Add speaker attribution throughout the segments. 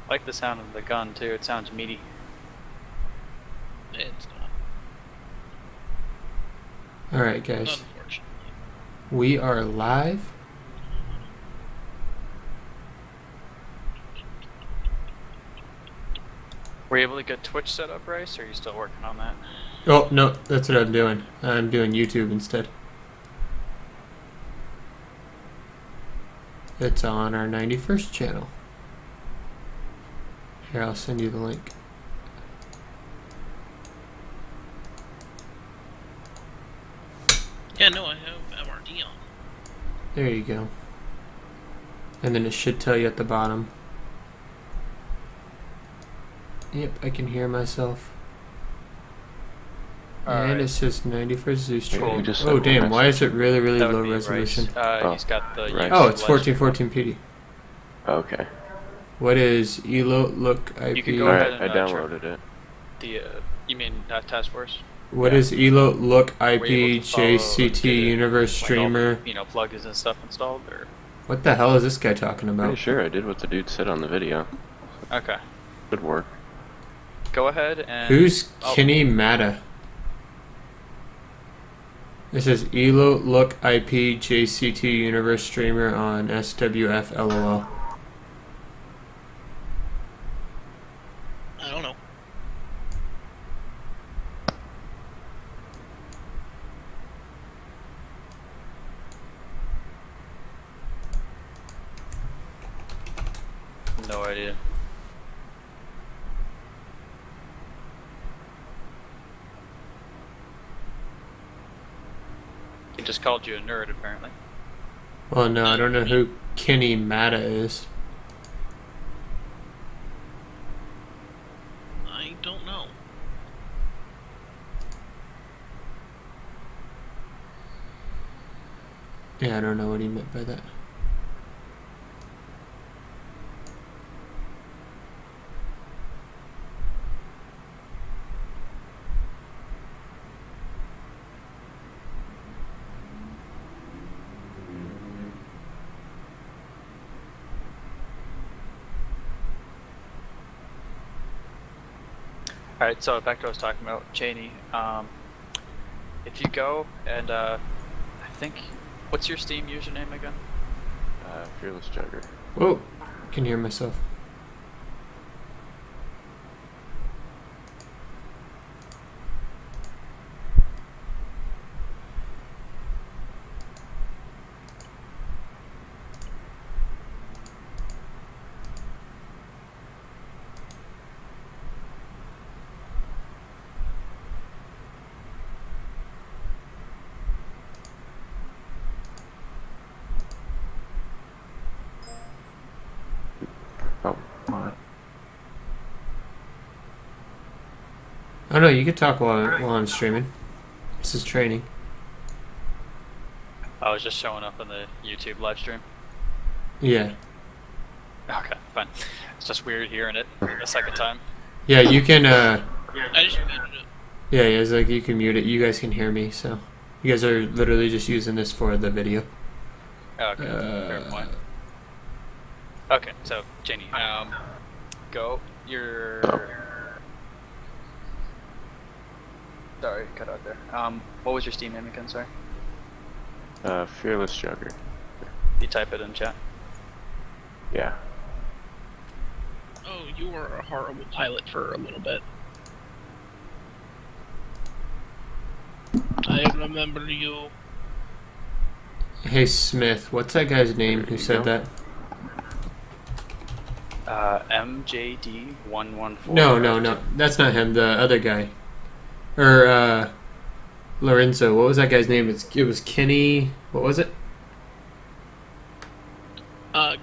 Speaker 1: I like the sound of the gun too. It sounds meaty.
Speaker 2: It's not,
Speaker 3: Alright, guys.
Speaker 2: unfortunately.
Speaker 3: We are live.
Speaker 1: Were you able to get Twitch set up, Bryce, or are you still working on that?
Speaker 3: Oh, no, that's what I'm doing. I'm doing YouTube instead. It's on our 91st channel. Here, I'll send you the link.
Speaker 2: Yeah, no, I have MRD on.
Speaker 3: There you go. And then it should tell you at the bottom. Yep, I can hear myself. And it says 91st Zues Training. Oh, damn, why is it really, really low resolution?
Speaker 1: He's got the
Speaker 3: Oh, it's 1414 PD.
Speaker 4: Okay.
Speaker 3: What is ELO look IP?
Speaker 1: You can go ahead and
Speaker 4: I downloaded it.
Speaker 1: The you mean Task Force?
Speaker 3: What is ELO look IP
Speaker 1: Were you able to follow
Speaker 3: JCT
Speaker 1: the,
Speaker 3: Universe
Speaker 1: like,
Speaker 3: Streamer?
Speaker 1: all the, plugins and stuff installed, or?
Speaker 3: What the hell is this guy talking about?
Speaker 4: Pretty sure I did what the dude said on the video.
Speaker 1: Okay.
Speaker 4: Good work.
Speaker 1: Go ahead and.
Speaker 3: Who's Kenny Mata? It says ELO look IP JCT Universe Streamer on SWF LOL.
Speaker 2: I don't know.
Speaker 1: No idea. He just called you a nerd, apparently.
Speaker 3: Well, no, I don't know who Kenny Mata is.
Speaker 2: I don't know.
Speaker 3: Yeah, I don't know what he meant by that.
Speaker 1: Alright, so back to what I was talking about, Cheney. If you go and, I think, what's your Steam username again?
Speaker 4: Fearless Jugger.
Speaker 3: Whoa, I can hear myself.
Speaker 4: Oh, what?
Speaker 3: Oh no, you can talk while I'm streaming. This is training.
Speaker 1: I was just showing up in the YouTube live stream.
Speaker 3: Yeah.
Speaker 1: Okay, fine. It's just weird hearing it a second time.
Speaker 3: Yeah, you can,
Speaker 2: I just muted it.
Speaker 3: yeah, it's like you can mute it. You guys can hear me, so. You guys are literally just using this for the video.
Speaker 1: Okay, fair point. Okay, so, Jenny, go. Sorry, cut out there. What was your Steam name again, sorry?
Speaker 4: Fearless Jugger.
Speaker 1: You type it in chat.
Speaker 4: Yeah.
Speaker 2: Oh, you were a horrible pilot for a little bit. I remember you.
Speaker 3: Hey Smith, what's that guy's name who said that?
Speaker 1: MJD114.
Speaker 3: No, that's not him. The other guy, or Lorenzo. What was that guy's name? It was Kenny. What was it?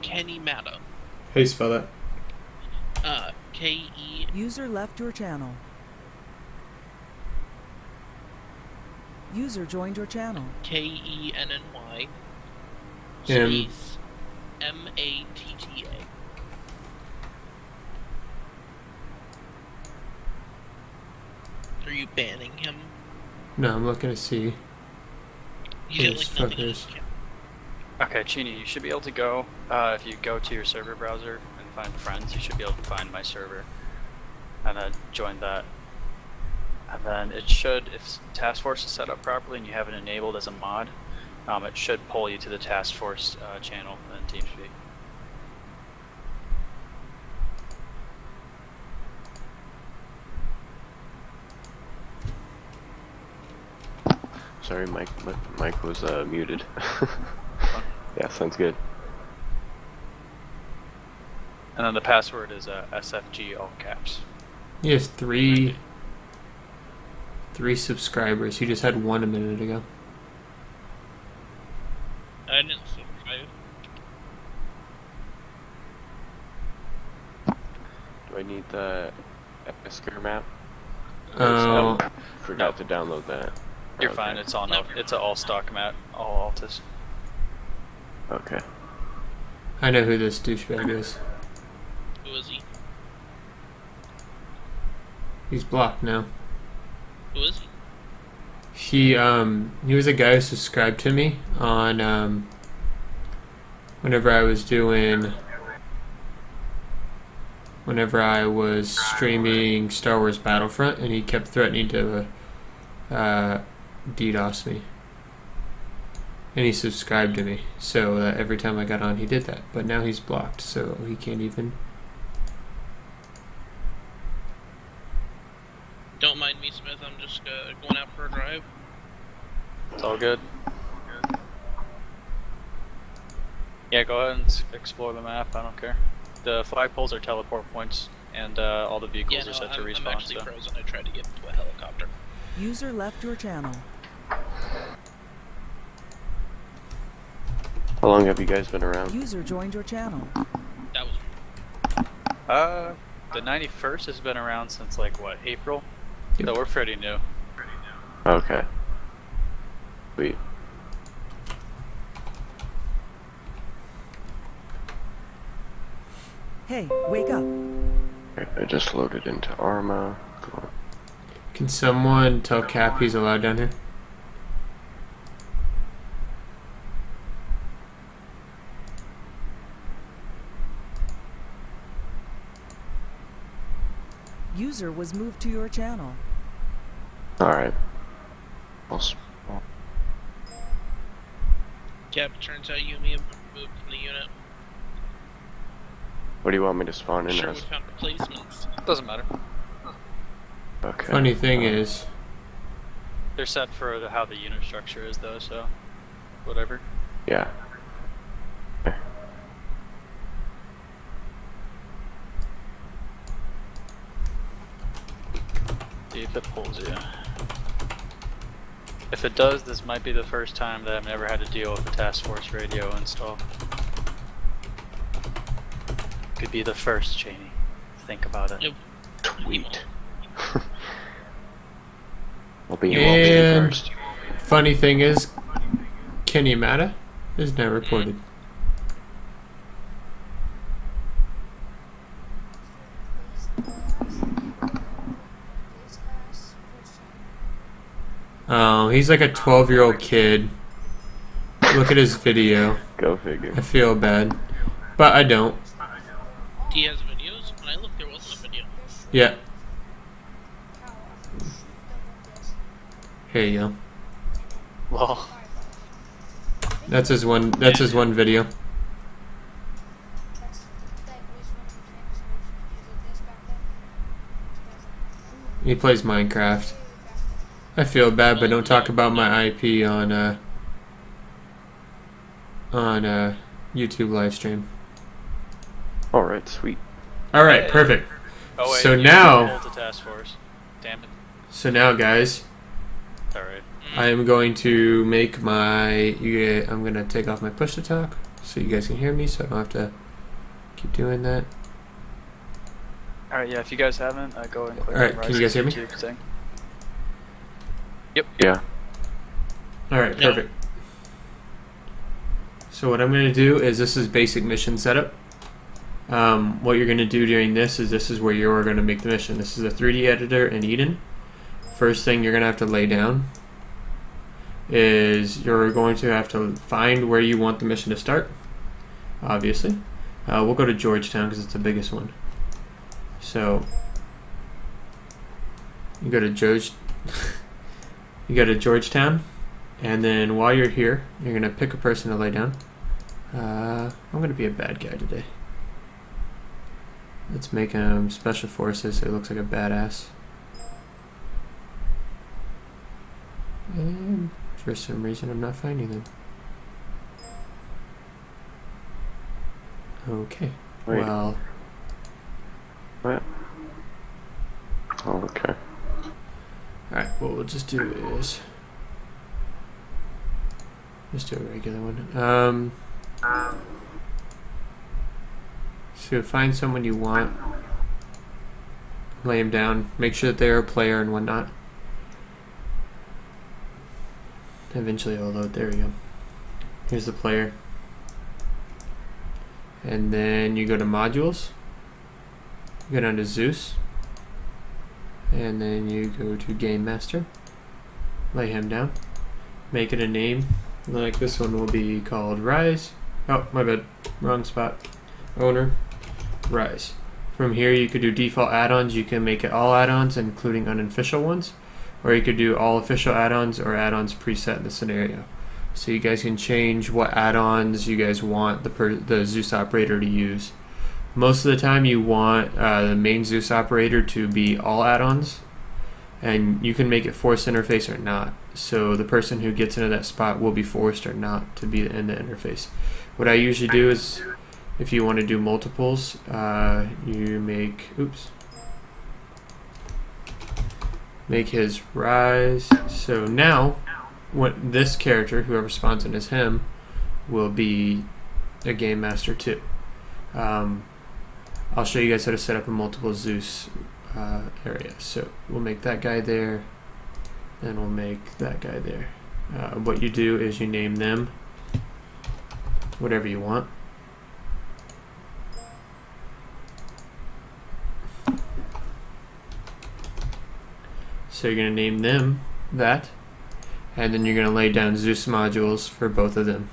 Speaker 2: Kenny Mata.
Speaker 3: How do you spell that?
Speaker 2: K-E...
Speaker 5: User left your channel. User joined your channel.
Speaker 2: K-E-N-N-Y
Speaker 3: M.
Speaker 2: space M-A-T-T-A. Are you banning him?
Speaker 3: No, I'm looking to see.
Speaker 2: You did
Speaker 3: These
Speaker 2: like nothing in
Speaker 3: fuckers.
Speaker 2: his account.
Speaker 1: Okay, Chini, you should be able to go, if you go to your server browser and find friends, you should be able to find my server, and then join that. And then it should, if task force is set up properly and you have it enabled as a mod, it should pull you to the task force channel in TeamSpeak.
Speaker 4: Sorry, Mike was muted. Yeah, sounds good.
Speaker 1: And then the password is SFG all caps.
Speaker 3: He has three subscribers. He just had one a minute ago.
Speaker 2: I didn't subscribe.
Speaker 4: Do I need the Esker map?
Speaker 3: Oh,
Speaker 4: Forgot to download that.
Speaker 1: You're
Speaker 4: Okay.
Speaker 1: fine. It's on.
Speaker 2: Never.
Speaker 1: It's an all stock map, all Altus.
Speaker 4: Okay.
Speaker 3: I know who this douchebag is.
Speaker 2: Who is he?
Speaker 3: He's blocked now.
Speaker 2: Who is he?
Speaker 3: He was a guy who subscribed to me on whenever I was streaming Star Wars Battlefront, and he kept threatening to DDoS me. And he subscribed to me, so every time I got on he did that. But now he's blocked, so he can't even.
Speaker 2: Don't mind me, Smith. I'm just going out for a drive.
Speaker 1: It's all good. Yeah, go ahead and explore the map. I don't care. The flagpoles are teleport points, and all the vehicles
Speaker 2: Yeah,
Speaker 1: are
Speaker 2: no,
Speaker 1: set to
Speaker 2: I'm
Speaker 1: respawn.
Speaker 2: actually
Speaker 1: So.
Speaker 2: frozen. I tried to get into a helicopter.
Speaker 5: User left your channel.
Speaker 4: How long have you guys been around?
Speaker 5: User joined your channel.
Speaker 2: That was
Speaker 1: The 91st has been around since like what, April?
Speaker 3: Yep.
Speaker 1: So we're pretty new.
Speaker 4: Okay. Sweet.
Speaker 5: Hey, wake up.
Speaker 4: Okay, I just loaded into Arma. Cool.
Speaker 3: Can someone tell Cap he's allowed down here?
Speaker 5: User was moved to your channel.
Speaker 4: Alright.
Speaker 2: Cap. Turns out you and me have moved from the unit.
Speaker 4: What do you want me to spawn in
Speaker 2: Sure, we
Speaker 4: as?
Speaker 2: found replacements.
Speaker 1: Doesn't matter.
Speaker 4: Okay.
Speaker 3: Funny thing is,
Speaker 1: They're set for how the unit structure is though, so whatever.
Speaker 4: Yeah.
Speaker 1: See if it pulls you. If it does, this might be the first time that I've never had to deal with a task force radio install. Could be the first, Cheney. Think about it.
Speaker 2: Yep.
Speaker 4: Tweet. Well, you won't be the
Speaker 3: and
Speaker 4: first.
Speaker 3: funny thing is, Kenny Yamada is now reported. He's like a 12-year-old kid. Look at his video.
Speaker 4: Go figure.
Speaker 3: I feel bad, but I don't.
Speaker 2: He has videos. When I looked, there wasn't a video.
Speaker 3: Yeah. Here you go.
Speaker 1: Well,
Speaker 3: That's his one. That's his one video. He plays Minecraft. I feel bad, but don't talk about my IP on YouTube live stream.
Speaker 4: Alright, sweet.
Speaker 3: All right, perfect.
Speaker 1: oh wait,
Speaker 3: So
Speaker 1: you
Speaker 3: now-
Speaker 1: pulled the task force. Damn it.
Speaker 3: So now, guys,
Speaker 1: It's alright.
Speaker 3: I am going to make I'm gonna take off my push to talk so you guys can hear me, so I don't have to keep doing that.
Speaker 1: Alright, yeah, if you guys haven't, go ahead and click
Speaker 3: Alright,
Speaker 1: on
Speaker 3: can you guys hear me?
Speaker 1: YouTube thing.
Speaker 4: Yeah.
Speaker 3: All right,
Speaker 2: Yeah.
Speaker 3: perfect. So what I'm going to do is this is basic mission setup. What you're going to do during this is where you're going to make the mission. This is a 3D editor in Eden. First thing you're going to have to lay down is you're going to have to find where you want the mission to start, obviously. We'll go to Georgetown because it's the biggest one. So you go to you go to Georgetown, and then while you're here, you're gonna pick a person to lay down. I'm gonna be a bad guy today. Let's make him Special Forces so he looks like a badass. And for some reason I'm not finding them. Okay.
Speaker 4: Wait.
Speaker 3: Well.
Speaker 4: What? Oh, okay.
Speaker 3: Alright, what we'll just do is just do a regular one. So find someone you want, lay him down, make sure that they're a player and whatnot. Eventually it'll load. There we go. Here's the player. And then you go to modules, you go down to Zeus, and then you go to Game Master, lay him down, make it a name, like this one will be called Rise. Oh, my bad, wrong spot. Owner, Rise. From here you could do default add-ons, you can make it all add-ons including unofficial ones, or you could do all official add-ons or add-ons preset in the scenario. So you guys can change what add-ons you guys want the Zeus operator to use. Most of the time you want the main Zeus operator to be all add-ons, and you can make it forced interface or not. So the person who gets into that spot will be forced or not to be in the interface. What I usually do is, if you want to do multiples, you make his Rise. So now what this character, whoever spawns in as him, will be a Game Master too. I'll show you guys how to set up a multiple Zeus area. So we'll make that guy there, and we'll make that guy there. What you do is you name them whatever you want. So you're going to name them that, and then you're going to lay down Zeus modules for both of them.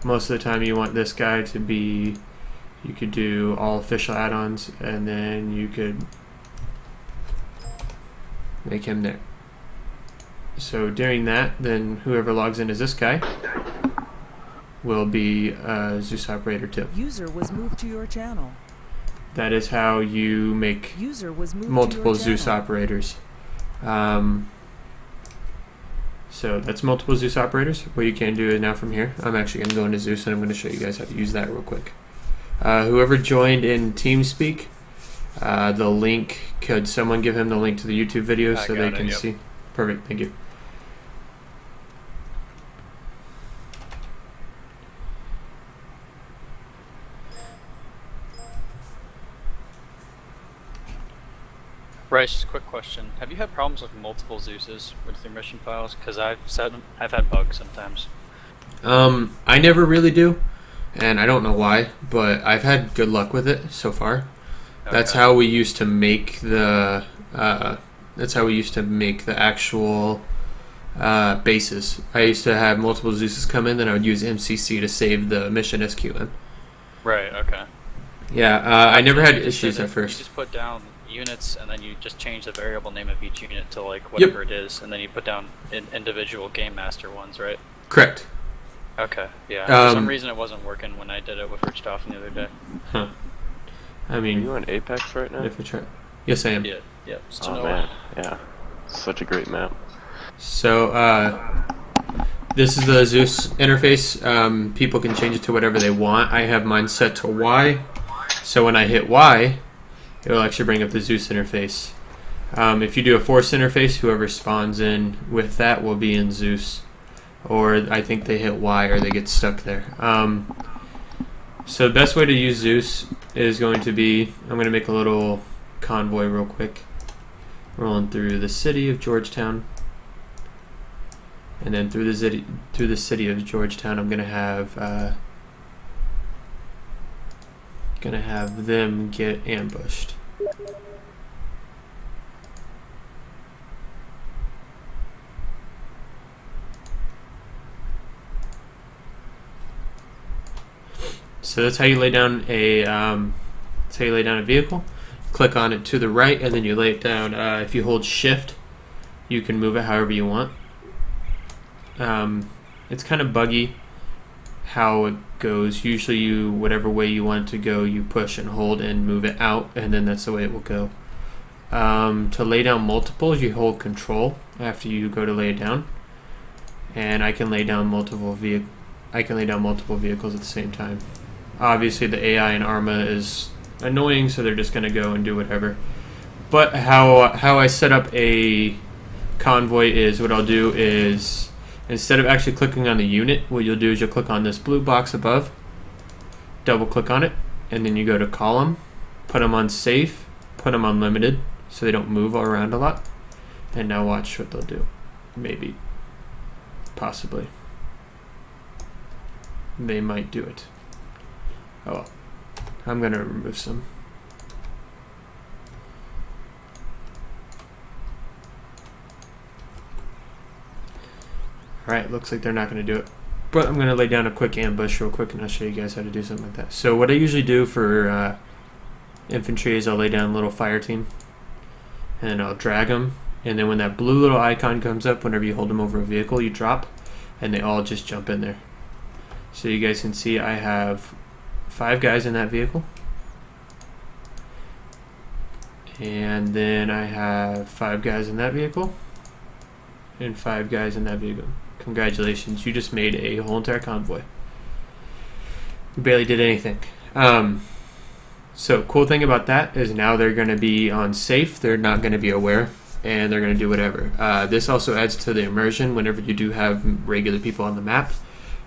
Speaker 3: Most of the time you want this guy to be, you could do all official add-ons, and then you could make him there. So during that, then whoever logs in as this guy will be a Zeus operator too.
Speaker 5: User was moved to your channel.
Speaker 3: That is how you make
Speaker 5: User was moved
Speaker 3: multiple
Speaker 5: to your
Speaker 3: Zeus
Speaker 5: channel.
Speaker 3: operators. So that's multiple Zeus operators. What you can do is now from here, I'm actually going to go into Zeus and I'm going to show you guys how to use that real quick. Whoever joined in TeamSpeak, the link, could someone give him the link to the YouTube video so they can see? Perfect, thank you.
Speaker 1: Rice, just a quick question. Have you had problems with multiple Zeuses with your mission files? Because I've had bugs sometimes.
Speaker 3: I never really do, and I don't know why, but I've had good luck with it so far.
Speaker 1: Okay.
Speaker 3: That's how we used to make the actual bases. I used to have multiple Zeuses come in, then I would use MCC to save the mission SQN.
Speaker 1: Right, okay.
Speaker 3: Yeah, I never had
Speaker 1: You just
Speaker 3: issues
Speaker 1: did
Speaker 3: at
Speaker 1: it.
Speaker 3: first.
Speaker 1: You just put down units, and then you just change the variable name of each unit to like whatever it is, and then you put down individual game master ones, right?
Speaker 3: Correct.
Speaker 1: Okay, yeah. For some reason it wasn't working when I did it with Richtofen the other day.
Speaker 3: Huh. I
Speaker 4: Are
Speaker 3: mean,
Speaker 4: you on Apex right now?
Speaker 3: if we try. Yes, I am.
Speaker 1: Yeah, yeah. Just
Speaker 4: Oh man, yeah. Such a great map.
Speaker 3: So, this is the Zeus interface. People can change it to whatever they want. I have mine set to Y. So when I hit Y, it will actually bring up the Zeus interface. If you do a force interface, whoever spawns in with that will be in Zeus. Or I think they hit Y or they get stuck there. So the best way to use Zeus is going to be, I'm going to make a little convoy real quick. Rolling through the city of Georgetown. And then through the city of Georgetown, I'm going to have them get ambushed. So that's how you lay down a vehicle. Click on it to the right, and then you lay it down. If you hold Shift, you can move it however you want. It's kind of buggy how it goes. Usually whatever way you want it to go, you push and hold and move it out, and then that's the way it will go. To lay down multiples, you hold Control after you go to lay it down, and I can lay down multiple vehicles at the same time. Obviously the AI in Arma is annoying, so they're just going to go and do whatever. But how I set up a convoy is, what I'll do is, instead of actually clicking on the unit, what you'll do is you'll click on this blue box above, double click on it, and then you go to column, put them on safe, put them on limited, so they don't move all around a lot. And now watch what they'll do. Maybe. Possibly. They might do it. Oh well. I'm going to remove some. Alright, looks like they're not going to do it. But I'm going to lay down a quick ambush real quick, and I'll show you guys how to do something like that. So what I usually do for infantry is I'll lay down a little fire team, and I'll drag them, and then when that blue little icon comes up, whenever you hold them over a vehicle, you drop, and they all just jump in there. So you guys can see I have 5 guys in that vehicle, and then I have 5 guys in that vehicle, and 5 guys in that vehicle. Congratulations, you just made a whole entire convoy. You barely did anything. So cool thing about that is now they're going to be on safe, they're not going to be aware, and they're going to do whatever. This also adds to the immersion whenever you do have regular people on the map.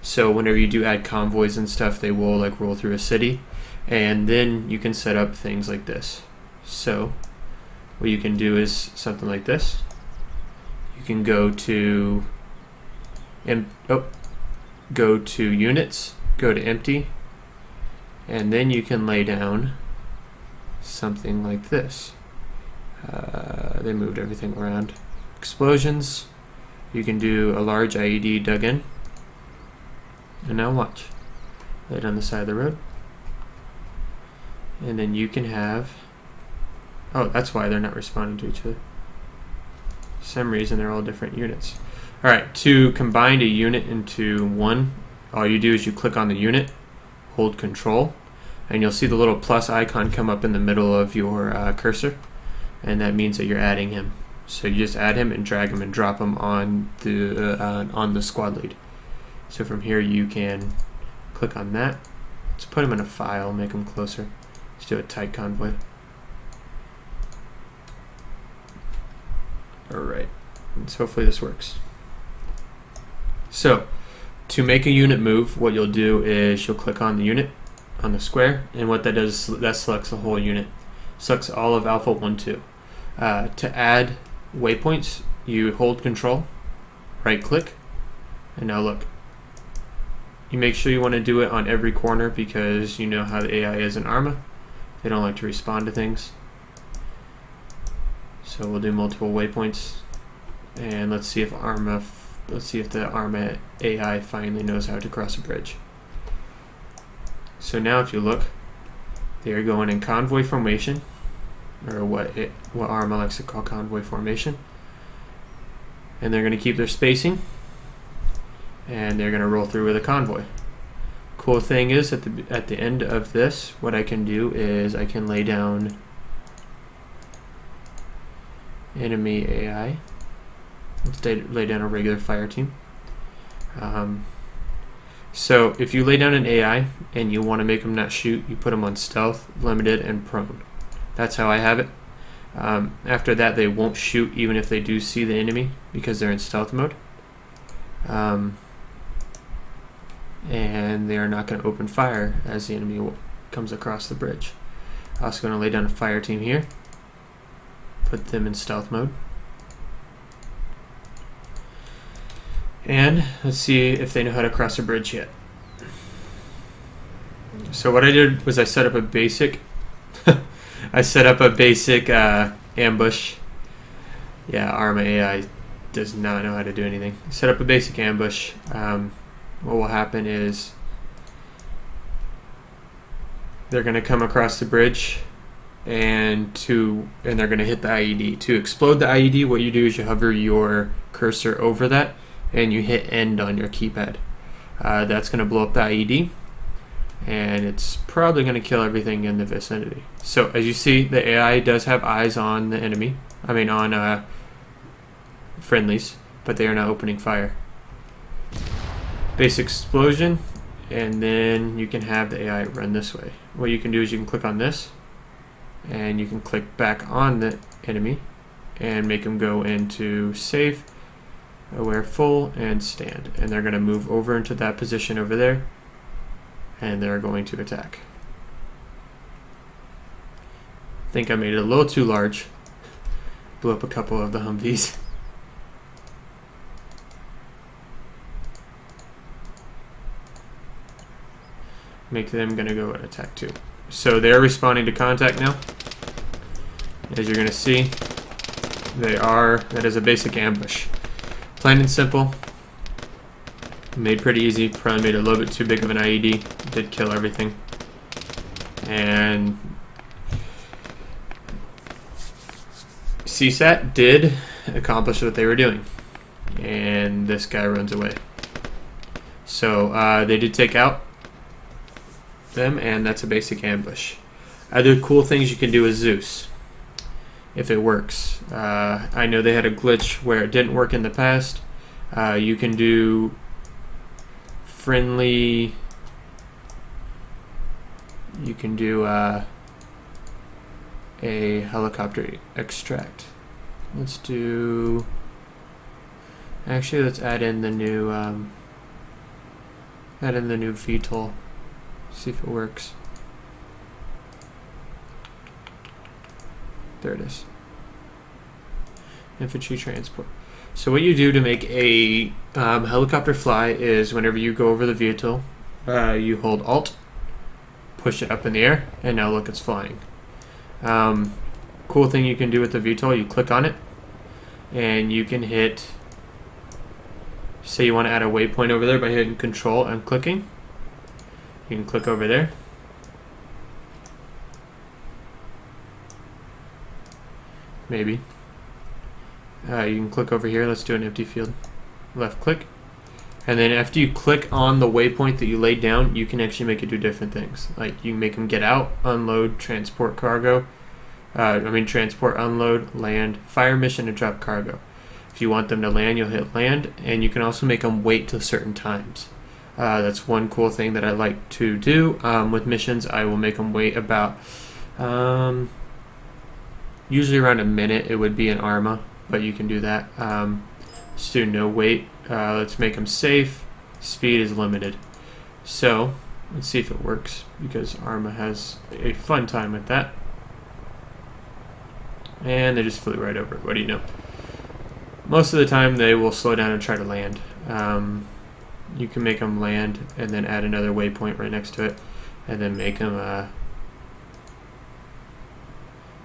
Speaker 3: So whenever you do add convoys and stuff, they will like roll through a city, and then you can set up things like this. So what you can do is something like this. You can go to units, go to empty, and then you can lay down something like this. They moved everything around. Explosions, you can do a large IED dug in, and now watch. Lay it on the side of the road, and then you can have, oh, that's why they're not responding to each other. For some reason they're all different units. Alright, to combine a unit into one, all you do is you click on the unit, hold Control, and you'll see the little plus icon come up in the middle of your cursor, and that means that you're adding him. So you just add him and drag him and drop him on the squad lead. So from here you can click on that. Let's put him in a file, make him closer. Let's do a tight convoy. Alright, so hopefully this works. So, to make a unit move, what you'll do is you'll click on the unit on the square, and what that does is that selects the whole unit. Selects all of Alpha 1, 2. To add waypoints, you hold Control, right click, and now look. You make sure you want to do it on every corner because you know how the AI is in Arma. They don't like to respond to things. So we'll do multiple waypoints, and let's see if the Arma AI finally knows how to cross a bridge. So now if you look, they are going in convoy formation, or what Arma likes to call convoy formation, and they're going to keep their spacing, and they're going to roll through with a convoy. Cool thing is at the end of this, what I can do is I can lay down enemy AI. Let's lay down a regular fire team. So if you lay down an AI and you want to make them not shoot, you put them on stealth, limited, and prone. That's how I have it. After that, they won't shoot even if they do see the enemy because they're in stealth mode. And they are not going to open fire as the enemy comes across the bridge. I'm also going to lay down a fire team here. Put them in stealth mode. And let's see if they know how to cross a bridge yet. So what I did was I set up a basic ambush. Yeah, Arma AI does not know how to do anything. Set up a basic ambush. What will happen is they're going to come across the bridge and they're going to hit the IED. To explode the IED, what you do is you hover your cursor over that and you hit end on your keypad. That's going to blow up the IED, and it's probably going to kill everything in the vicinity. So as you see, the AI does have eyes on the enemy. I mean on friendlies, but they are not opening fire. Base explosion, and then you can have the AI run this way. What you can do is you can click on this, and you can click back on the enemy and make them go into safe, aware full, and stand. And they're going to move over into that position over there, and they're going to attack. I think I made it a little too large. Blew up a couple of the Humvees. Make them gonna go and attack too. So they're responding to contact now. As you're gonna see, that is a basic ambush. Plain and simple. Made pretty easy. Probably made it a little bit too big of an IED. Did kill everything. And CSAT did accomplish what they were doing. And this guy runs away. So they did take out them, and that's a basic ambush. Other cool things you can do with Zeus, if it works. I know they had a glitch where it didn't work in the past. You can do friendly. You can do a helicopter extract. Let's do. Actually, let's add in the new. Add in the new VTOL. See if it works. There it is. Infantry transport. So what you do to make a helicopter fly is whenever you go over the vehicle, you hold Alt, push it up in the air, and now look, it's flying. Cool thing you can do with the VTOL, you click on it, and you can hit, say you want to add a waypoint over there by hitting Control and clicking. You can click over there. Maybe. You can click over here. Let's do an empty field. Left click. And then after you click on the waypoint that you laid down, you can actually make it do different things. Like you can make them get out, unload, transport cargo. Transport, unload, land, fire mission, and drop cargo. If you want them to land, you'll hit land. And you can also make them wait till certain times. That's one cool thing that I like to do. With missions, I will make them wait about, usually around a minute. It would be an ARMA, but you can do that. Let's do no wait. Let's make them safe. Speed is limited. So, let's see if it works, because ARMA has a fun time with that. And they just flew right over it. What do you know? Most of the time, they will slow down and try to land. You can make them land and then add another waypoint right next to it, and then make them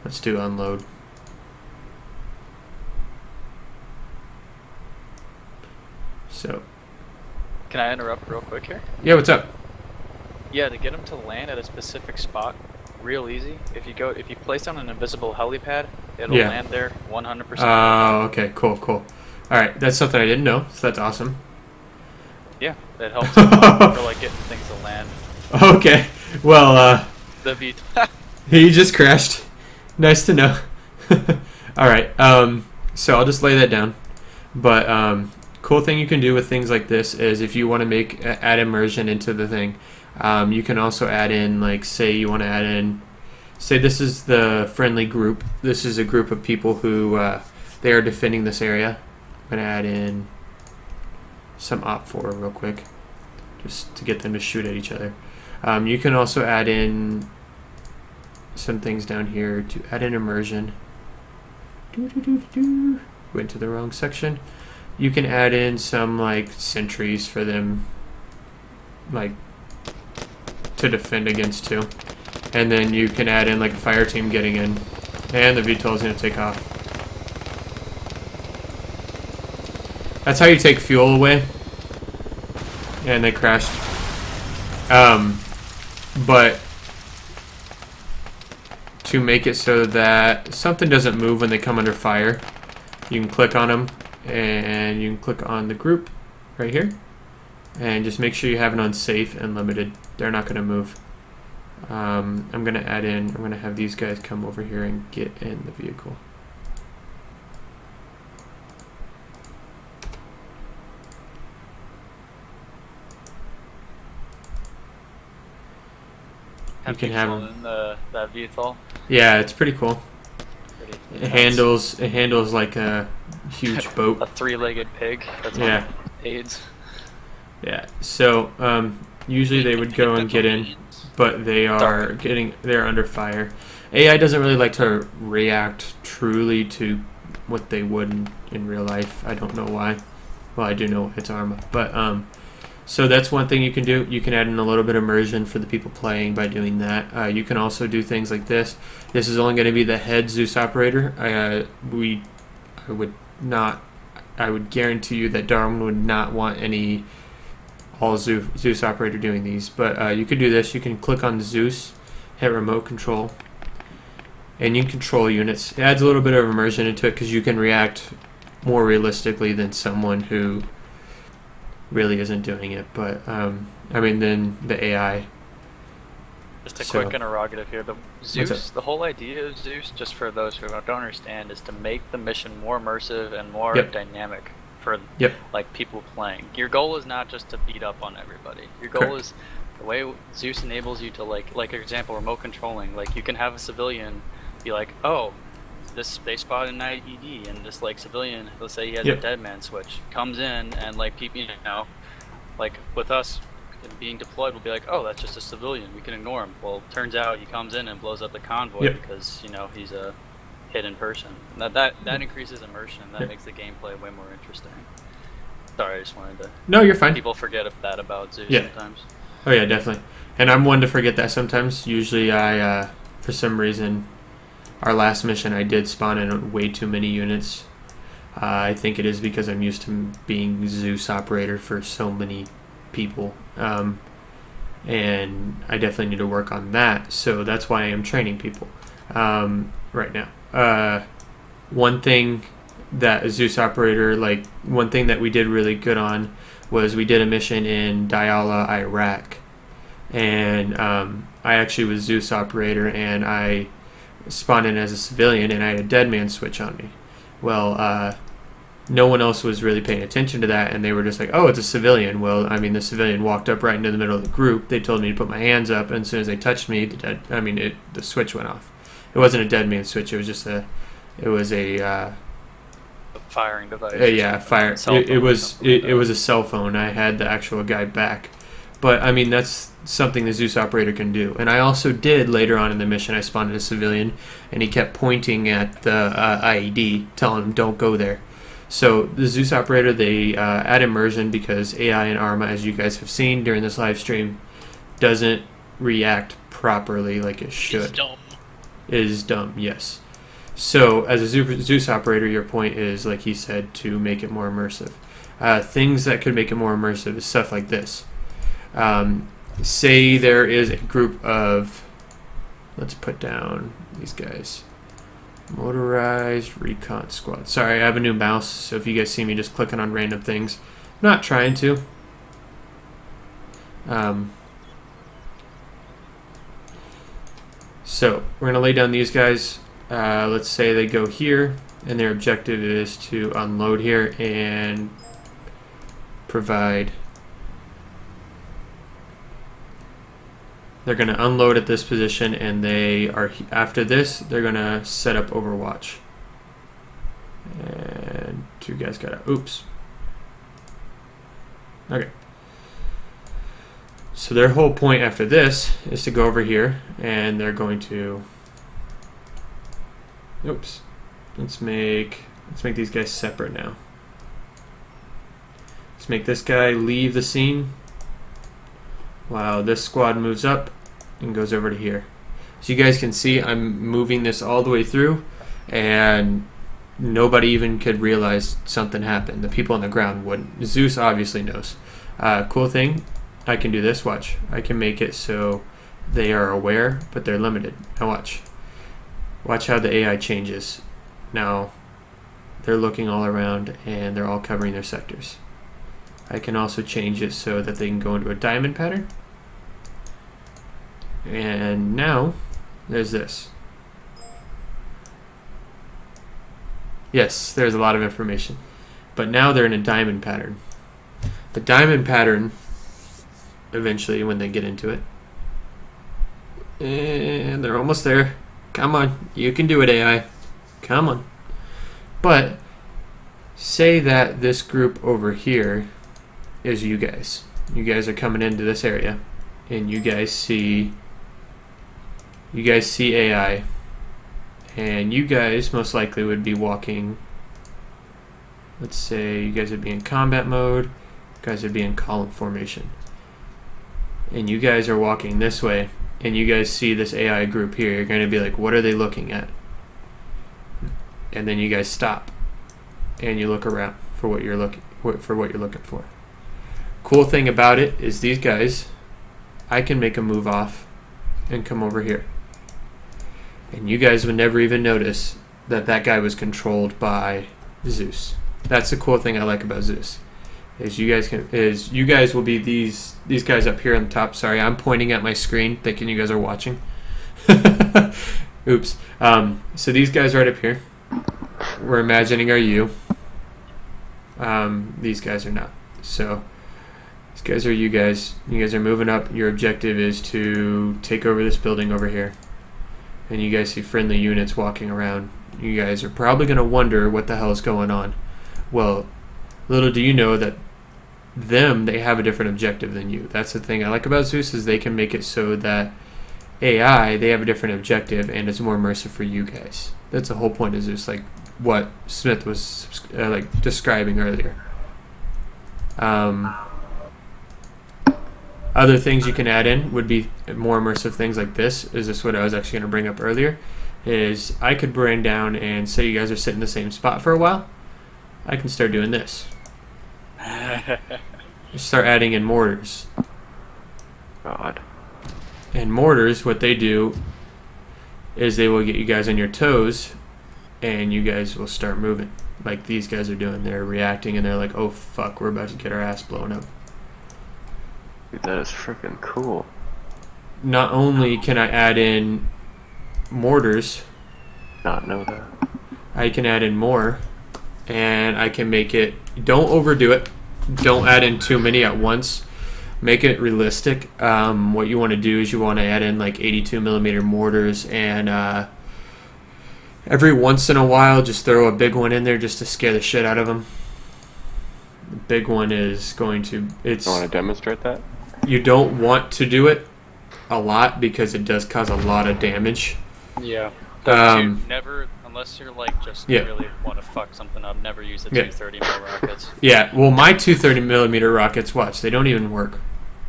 Speaker 3: let's do unload. So
Speaker 1: Can I interrupt real quick here?
Speaker 3: yeah, what's up?
Speaker 1: Yeah, to get them to land at a specific spot, real easy. If you place down an invisible helipad, it'll
Speaker 3: Yeah.
Speaker 1: land there 100%.
Speaker 3: Oh, okay, cool. Alright, that's something I didn't know, so that's awesome.
Speaker 1: Yeah, that helps for like getting things to land.
Speaker 3: Okay, well,
Speaker 1: The V.
Speaker 3: he just crashed. Nice to know. Alright, so I'll just lay that down. But, cool thing you can do with things like this is if you want to add immersion into the thing, you can also add in, like, say you want to add in, say this is the friendly group. This is a group of people who, they are defending this area. I'm going to add in some OP4 real quick, just to get them to shoot at each other. You can also add in some things down here to add in immersion. Went to the wrong section. You can add in some like sentries for them, like to defend against too. And then you can add in like a fire team getting in, and the VTOL is going to take off. That's how you take fuel away. And they crashed. But to make it so that something doesn't move when they come under fire, you can click on them, and you can click on the group right here, and just make sure you have it on safe and limited. They're not going to move. I'm going to add in, I'm going to have these guys come over here and get in the vehicle.
Speaker 1: Have
Speaker 3: can
Speaker 1: you
Speaker 3: have
Speaker 1: flown that VTOL?
Speaker 3: Yeah, it's pretty cool.
Speaker 1: Pretty
Speaker 3: It
Speaker 1: nuts.
Speaker 3: handles like a huge
Speaker 1: A
Speaker 3: boat.
Speaker 1: three-legged pig. That's
Speaker 3: Yeah.
Speaker 1: on AIDS.
Speaker 3: Yeah. So usually they would go and get in, but they're under fire. AI doesn't really like to react truly to what they would in real life. I don't know why. Well, I do know it's Arma, but so that's one thing you can do. You can add in a little bit of immersion for the people playing by doing that. You can also do things like this. This is only going to be the head Zeus operator. I would guarantee you that Darwin would not want all Zeus operator doing these. But you could do this. You can click on Zeus, hit remote control, and you can control units. It adds a little bit of immersion into it because you can react more realistically than someone who really isn't doing it. But I mean, then the AI.
Speaker 1: Just a
Speaker 3: So-
Speaker 1: quick interrogative here. The Zeus, the whole idea of Zeus, just for those who don't understand, is to make the mission more immersive and more
Speaker 3: Yep.
Speaker 1: dynamic for
Speaker 3: Yep.
Speaker 1: like people playing. Your goal is not just to beat up on everybody. Your goal
Speaker 3: Correct.
Speaker 1: is the way Zeus enables you to like for example, remote controlling. Like you can have a civilian be like, oh, they spot an IED, and this like civilian, let's say he has
Speaker 3: Yep.
Speaker 1: a dead man switch, comes in and like people, like with us being deployed, we'll be like, oh, that's just a civilian, we can ignore him. Well, turns out he comes in and blows up the convoy
Speaker 3: Yep.
Speaker 1: because he's a hidden person. That increases immersion. That
Speaker 3: Yep.
Speaker 1: makes the gameplay way more interesting. Sorry, I just wanted to.
Speaker 3: No, you're fine.
Speaker 1: People forget that about Zeus
Speaker 3: Yeah.
Speaker 1: sometimes.
Speaker 3: Oh yeah, definitely. And I'm one to forget that sometimes. Usually I, for some reason, our last mission I did spawn in way too many units. I think it is because I'm used to being Zeus operator for so many people. And I definitely need to work on that. So that's why I am training people right now. One thing that a Zeus operator, like one thing that we did really good on was we did a mission in Diyala, Iraq. And I actually was Zeus operator, and I spawned in as a civilian, and I had a dead man switch on me. Well, no one else was really paying attention to that, and they were just like, oh, it's a civilian. Well, I mean, the civilian walked up right into the middle of the group. They told me to put my hands up, and as soon as they touched me, the switch went off. It wasn't a dead man switch. It was just a
Speaker 1: A firing device.
Speaker 3: yeah, fire.
Speaker 1: Cell
Speaker 3: It
Speaker 1: phone or
Speaker 3: was
Speaker 1: something like
Speaker 3: it was a cell phone. I had the actual guy back, but I mean that's something the Zeus operator can do. And I also did later on in the mission. I spawned in a civilian, and he kept pointing at the IED, telling him don't go there. So the Zeus operator, they add immersion because AI and Arma, as you guys have seen during this live stream, doesn't react properly like it should.
Speaker 2: It's dumb.
Speaker 3: It is dumb, yes. So, as a Zeus operator, your point is, like he said, to make it more immersive. Things that could make it more immersive is stuff like this. Say there is a group of, let's put down these guys. Motorized Recon Squad. Sorry, I have a new mouse, so if you guys see me just clicking on random things, I'm not trying to. So, we're going to lay down these guys. Let's say they go here, and their objective is to unload here and provide. They're going to unload at this position, and they are after this. They're going to set up Overwatch. And two guys got to. Oops. Okay. So their whole point after this is to go over here, and they're going to. Oops. Let's make these guys separate now. Let's make this guy leave the scene while this squad moves up and goes over to here. So you guys can see I'm moving this all the way through, and nobody even could realize something happened. The people on the ground wouldn't. Zeus obviously knows. Cool thing, I can do this. Watch. I can make it so they are aware, but they're limited. Now watch. Watch how the AI changes. Now, they're looking all around and they're all covering their sectors. I can also change it so that they can go into a diamond pattern. And now, there's this. Yes, there's a lot of information. But now they're in a diamond pattern. The diamond pattern, eventually when they get into it, and they're almost there. Come on, you can do it, AI. Come on. But say that this group over here is you guys. You guys are coming into this area, and you guys see AI, and you guys most likely would be walking. Let's say you guys would be in combat mode. You guys would be in column formation, and you guys are walking this way. And you guys see this AI group here, you're going to be like, what are they looking at? And then you guys stop and you look around for what you're looking for. Cool thing about it is these guys, I can make a move off and come over here. And you guys would never even notice that that guy was controlled by Zeus. That's the cool thing I like about Zeus. You guys will be these guys up here on the top. Sorry, I'm pointing at my screen thinking you guys are watching. Oops. So these guys right up here, we're imagining are you. These guys are not. So these guys are you guys. You guys are moving up. Your objective is to take over this building over here. And you guys see friendly units walking around. You guys are probably going to wonder what the hell is going on. Well, little do you know that they have a different objective than you. That's the thing I like about Zeus is they can make it so that AI, they have a different objective and it's more immersive for you guys. That's the whole point of Zeus, like what Smith was describing earlier. Other things you can add in would be more immersive things like this. Is this what I was actually going to bring up earlier? Is I could bring down and say you guys are sitting in the same spot for a while. I can start doing this. Start adding in mortars.
Speaker 4: God.
Speaker 3: And mortars, what they do is they will get you guys on your toes and you guys will start moving. Like these guys are doing. They're reacting and they're like, oh fuck, we're about to get our ass blown up.
Speaker 4: Dude, that is freaking cool.
Speaker 3: Not only can I add in mortars,
Speaker 4: Not know that.
Speaker 3: I can add in more. And I can make it, don't overdo it, don't add in too many at once, make it realistic. What you want to do is you want to add in like 82mm mortars and every once in a while just throw a big one in there just to scare the shit out of them. The big one is going to,
Speaker 4: You want to demonstrate that?
Speaker 3: you don't want to do it a lot because it does cause a lot of damage.
Speaker 1: Yeah. Never, unless you're like just really want to fuck something up, never use the 230mm rockets.
Speaker 3: Yeah, well, my 230mm rockets, watch, they don't even work.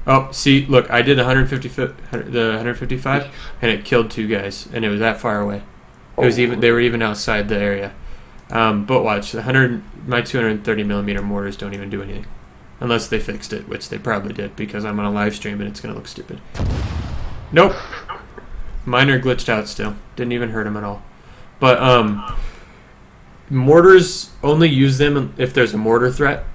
Speaker 3: Oh, see, look, I did the 155, and it killed two guys, and it was that far away. It was they were even outside the area. But watch, my 230mm mortars don't even do anything, unless they fixed it, which they probably did, because I'm on a live stream and it's gonna look stupid. Nope. Mine are glitched out still. Didn't even hurt them at all. But mortars, only use them if there's a mortar threat,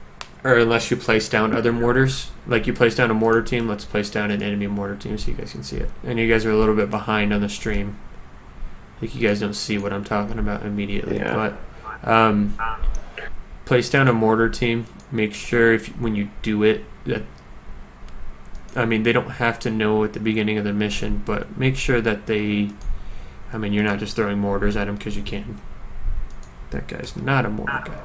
Speaker 3: or unless you place down other mortars. Like you place down a mortar team, let's place down an enemy mortar team so you guys can see it. And you guys are a little bit behind on the stream. Like you guys don't see what I'm talking about immediately.
Speaker 4: Yeah.
Speaker 3: But place down a mortar team. Make sure when you do it that, I mean, they don't have to know at the beginning of the mission, but make sure that you're not just throwing mortars at them because you can. That guy's not a mortar guy.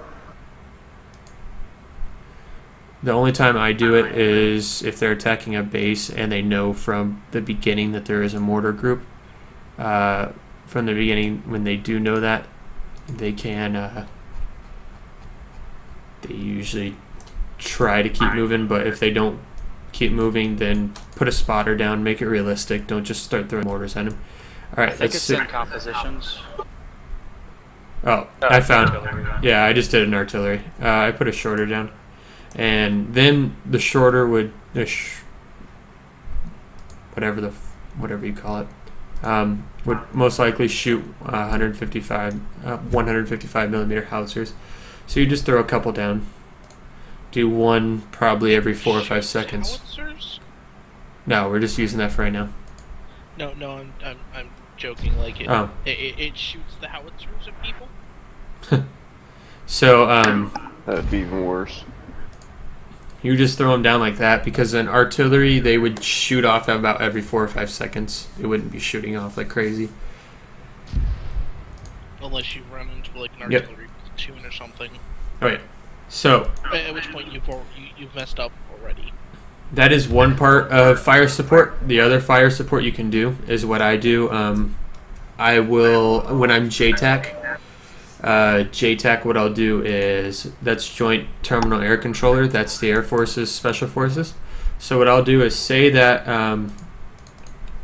Speaker 3: The only time I do it is if they're attacking a base and they know from the beginning that there is a mortar group. From the beginning, when they do know that, they can, they usually try to keep moving, but if they don't keep moving, then put a spotter down, make it realistic. Don't just start throwing mortars at them. Alright,
Speaker 1: I think it's in compositions.
Speaker 3: Oh, I found.
Speaker 1: Artillery.
Speaker 3: Yeah, I just did an artillery. I put a shorter down, and then the shorter would whatever you call it, Would most likely shoot 155 millimeter howitzers. So you just throw a couple down. Do one probably every 4 or 5 seconds.
Speaker 2: Howitzers?
Speaker 3: No, we're just using that for right now.
Speaker 2: No, I'm joking. Like it shoots the howitzers at people.
Speaker 3: So
Speaker 4: That'd be even worse.
Speaker 3: you just throw them down like that, because in artillery they would shoot off about every 4 or 5 seconds. It wouldn't be shooting off like crazy.
Speaker 2: Unless you run into like an
Speaker 3: Yep.
Speaker 2: artillery platoon or something.
Speaker 3: Oh yeah. So
Speaker 2: At which point you've messed up already.
Speaker 3: that is one part of fire support. The other fire support you can do is what I do. I will, when I'm JTAC, what I'll do is, that's Joint Terminal Air Controller. That's the Air Force's Special Forces. So what I'll do is say that,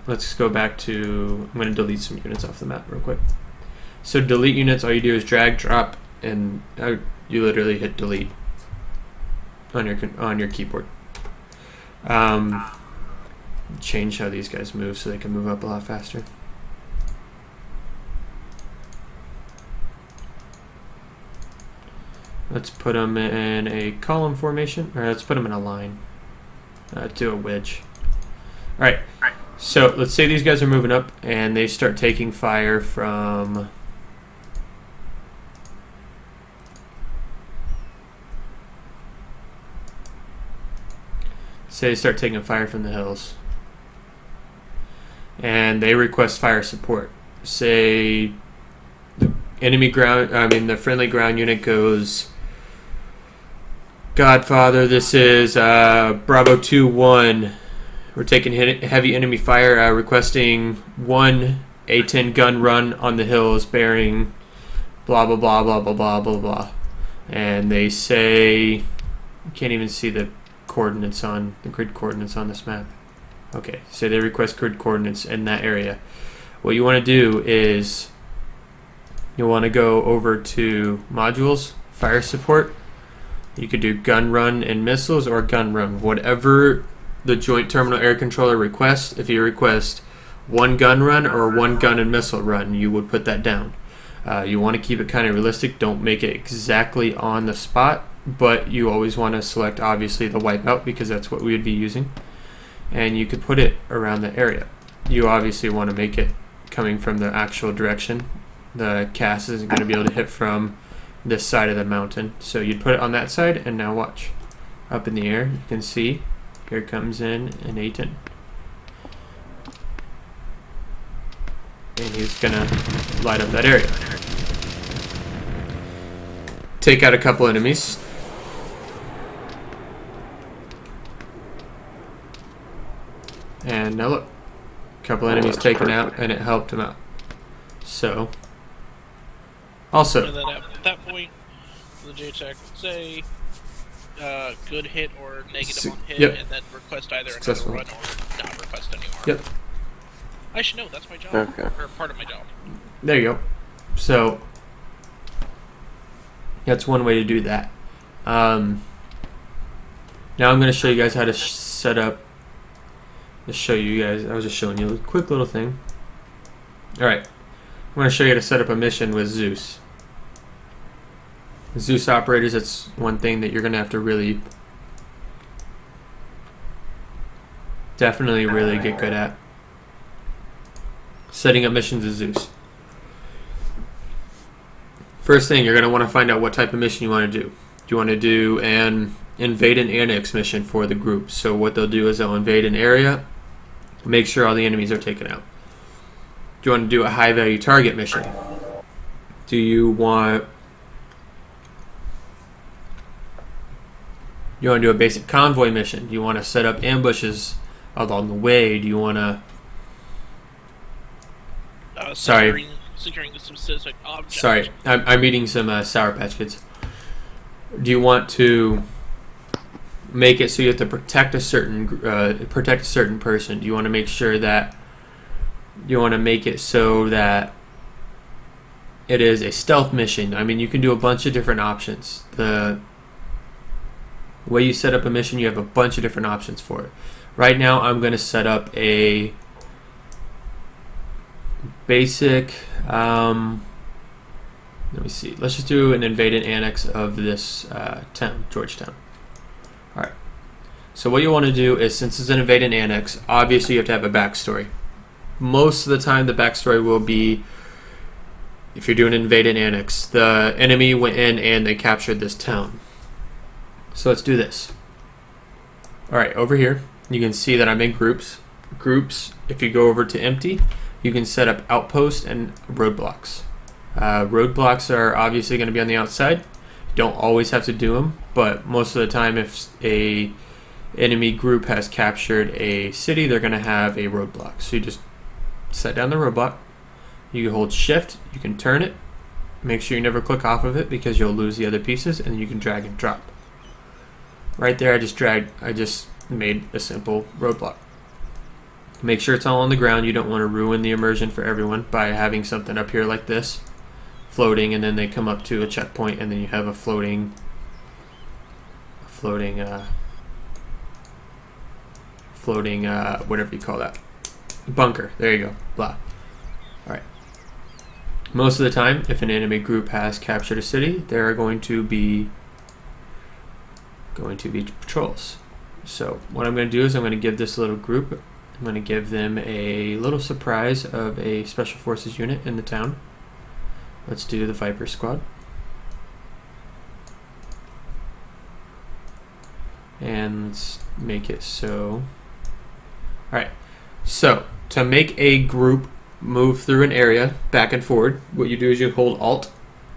Speaker 3: let's go back to, I'm going to delete some units off the map real quick. So delete units, all you do is drag, drop, and you literally hit delete on your keyboard. Change how these guys move so they can move up a lot faster. Let's put them in a column formation, or let's put them in a line. Do a wedge. Alright, so let's say these guys are moving up and they start taking fire from... Say they start taking fire from the hills. And they request fire support. Say the the friendly ground unit goes, Godfather, this is Bravo 2-1. We're taking heavy enemy fire, requesting 1 A-10 gun run on the hills bearing blah, blah, blah, blah, blah, blah, blah, blah. And they say, you can't even see the coordinates on, the grid coordinates on this map. Okay, so they request grid coordinates in that area. What you want to do is, you'll want to go over to modules, fire support. You could do gun run and missiles or gun run, whatever the Joint Terminal Air Controller requests. If you request 1 gun run or 1 gun and missile run, you would put that down. You want to keep it kind of realistic. Don't make it exactly on the spot, but you always want to select obviously the wipeout, because that's what we would be using. And you could put it around the area. You obviously want to make it coming from the actual direction. The cast isn't going to be able to hit from this side of the mountain, so you'd put it on that side. And now watch, up in the air you can see here comes in an A-10, and he's gonna light up that area, take out a couple enemies, and now look, a couple enemies taken out, and it helped him out. So also,
Speaker 2: And then at that point, the JTAC would say good hit or negative on hit,
Speaker 3: yep.
Speaker 2: and then request either
Speaker 3: Successful.
Speaker 2: another run or not request anymore.
Speaker 3: Yep.
Speaker 2: I should know, that's my job.
Speaker 4: Okay.
Speaker 2: Or part of my job.
Speaker 3: There you go. So that's one way to do that. Now I'm going to show you guys how to set up. Just show you guys. I was just showing you a quick little thing. All right. I'm going to show you how to set up a mission with Zeus. Zeus operators, that's one thing that you're going to have to really, definitely really get good at. Setting up missions with Zeus. First thing, you're going to want to find out what type of mission you want to do. Do you want to do an invade and annex mission for the group? So what they'll do is they'll invade an area, make sure all the enemies are taken out. Do you want to do a high value target mission? Do you want to do a basic convoy mission? Do you want to set up ambushes along the way? Do you want to
Speaker 2: Securing the specific object.
Speaker 3: Sorry, I'm eating some Sour Patch Kids. Do you want to make it so you have to protect a certain person? Do you want to make sure that you want to make it so that it is a stealth mission? I mean, you can do a bunch of different options. The way you set up a mission, you have a bunch of different options for it. Right now, I'm going to set up a basic. Let me see. Let's just do an invaded annex of this town, Georgetown. All right. So what you want to do is, since it's an invaded annex, obviously you have to have a backstory. Most of the time, the backstory will be, if you're doing an invaded annex, the enemy went in and they captured this town. So let's do this. All right, over here, you can see that I'm in groups. Groups, if you go over to empty, you can set up outposts and roadblocks. Roadblocks are obviously going to be on the outside. You don't always have to do them, but most of the time, if a enemy group has captured a city, they're going to have a roadblock. So you just set down the roadblock. You hold shift, you can turn it. Make sure you never click off of it because you'll lose the other pieces, and then you can drag and drop. Right there, I just made a simple roadblock. Make sure it's all on the ground. You don't want to ruin the immersion for everyone by having something up here like this floating, and then they come up to a checkpoint, and then you have a floating whatever you call that, bunker. There you go. Blah. All right. Most of the time, if an enemy group has captured a city, there are going to be patrols. So what I'm going to do is I'm going to give this little group, I'm going to give them a little surprise of a special forces unit in the town. Let's do the Viper Squad. And let's make it so. Alright, so to make a group move through an area back and forward, what you do is you hold Alt,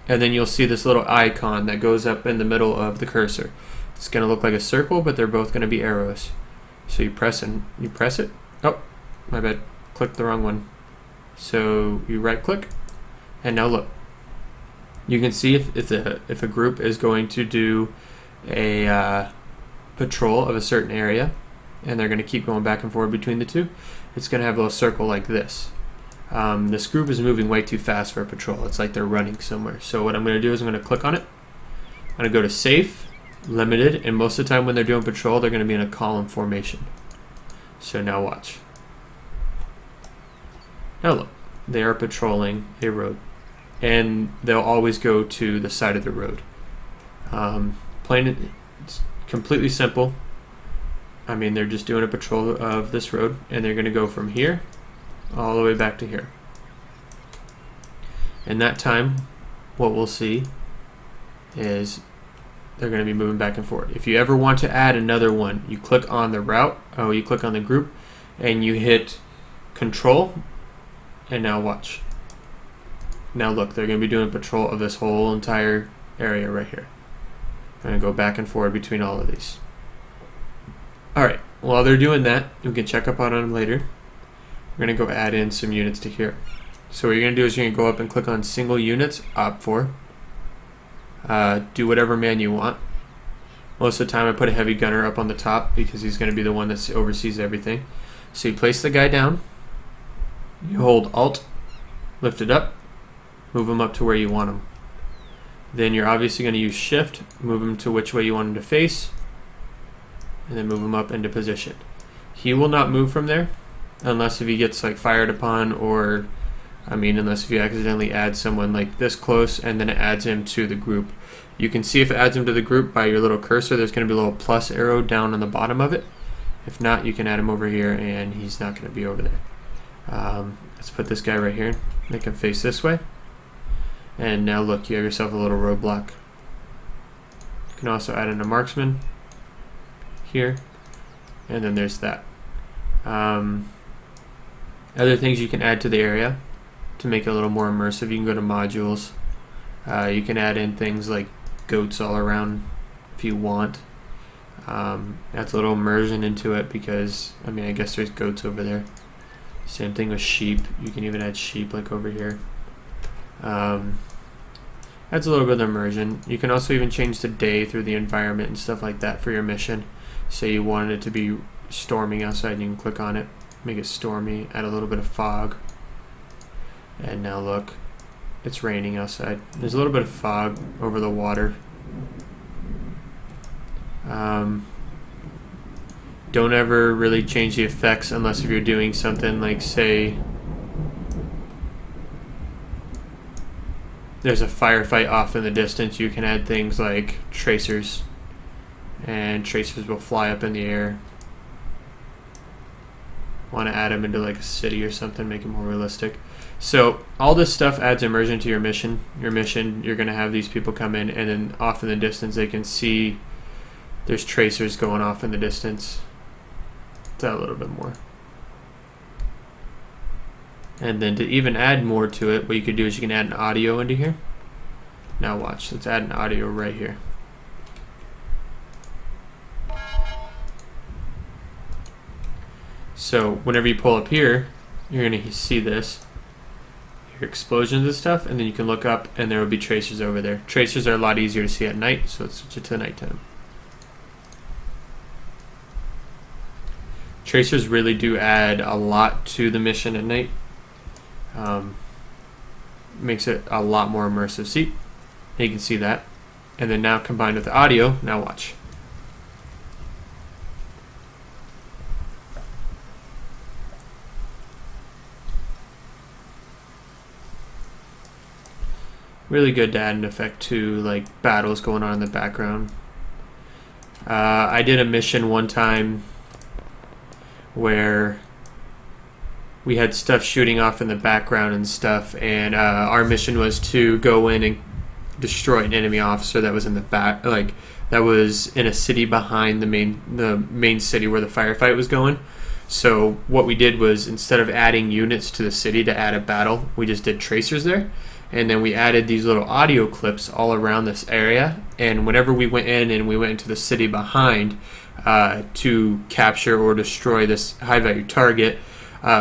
Speaker 3: and then you'll see this little icon that goes up in the middle of the cursor. It's going to look like a circle, but they're both going to be arrows. So you press it. Oh, my bad. Clicked the wrong one. So you right click, and now look. You can see if a group is going to do a patrol of a certain area, and they're going to keep going back and forth between the two, it's going to have a little circle like this. This group is moving way too fast for a patrol. It's like they're running somewhere. So what I'm going to do is I'm going to click on it. I'm going to go to safe, limited, and most of the time when they're doing patrol, they're going to be in a column formation. So now watch. Now look, they are patrolling a road, and they'll always go to the side of the road. It's completely simple. I mean, they're just doing a patrol of this road, and they're going to go from here all the way back to here. And that time, what we'll see is they're going to be moving back and forth. If you ever want to add another one, you click on the route, you click on the group, and you hit Control, and now watch. Now look, they're going to be doing patrol of this whole entire area right here. I'm going to go back and forth between all of these. Alright, while they're doing that, we can check up on them later. We're going to go add in some units to here. So what you're going to do is you're going to go up and click on Single Units, Opt for. Do whatever man you want. Most of the time I put a heavy gunner up on the top because he's going to be the one that oversees everything. So you place the guy down, you hold Alt, lift it up, move him up to where you want him. Then you're obviously going to use Shift, move him to which way you want him to face, and then move him up into position. He will not move from there unless if he gets like fired upon, or unless if you accidentally add someone like this close and then it adds him to the group. You can see if it adds him to the group by your little cursor. There's going to be a little plus arrow down on the bottom of it. If not, you can add him over here and he's not going to be over there. Let's put this guy right here, make him face this way. And now look, you have yourself a little roadblock. You can also add in a marksman here, and then there's that. Other things you can add to the area to make it a little more immersive, you can go to modules. You can add in things like goats all around if you want. Adds a little immersion into it because, I guess there's goats over there. Same thing with sheep. You can even add sheep like over here. Adds a little bit of immersion. You can also even change the day through the environment and stuff like that for your mission. Say you wanted it to be storming outside, you can click on it, make it stormy, add a little bit of fog. And now look, it's raining outside. There's a little bit of fog over the water. Don't ever really change the effects unless if you're doing something like, say, there's a firefight off in the distance, you can add things like tracers, and tracers will fly up in the air. Want to add them into like a city or something, make it more realistic. So all this stuff adds immersion to your mission. Your mission, you're going to have these people come in, and then off in the distance they can see there's tracers going off in the distance. Let's add a little bit more. And then to even add more to it, what you could do is you can add an audio into here. Now watch, let's add an audio right here. So whenever you pull up here, you're going to see this. Your explosions and stuff, and then you can look up and there will be tracers over there. Tracers are a lot easier to see at night, so let's switch it to nighttime. Tracers really do add a lot to the mission at night. Makes it a lot more immersive. See, you can see that. And then now combined with the audio, now watch. Really good to add an effect to like battles going on in the background. I did a mission one time where we had stuff shooting off in the background and stuff, and our mission was to go in and destroy an enemy officer that was in the back, like that was in a city behind the main city where the firefight was going. So what we did was, instead of adding units to the city to add a battle, we just did tracers there, and then we added these little audio clips all around this area, and whenever we went in and we went into the city behind to capture or destroy this high value target,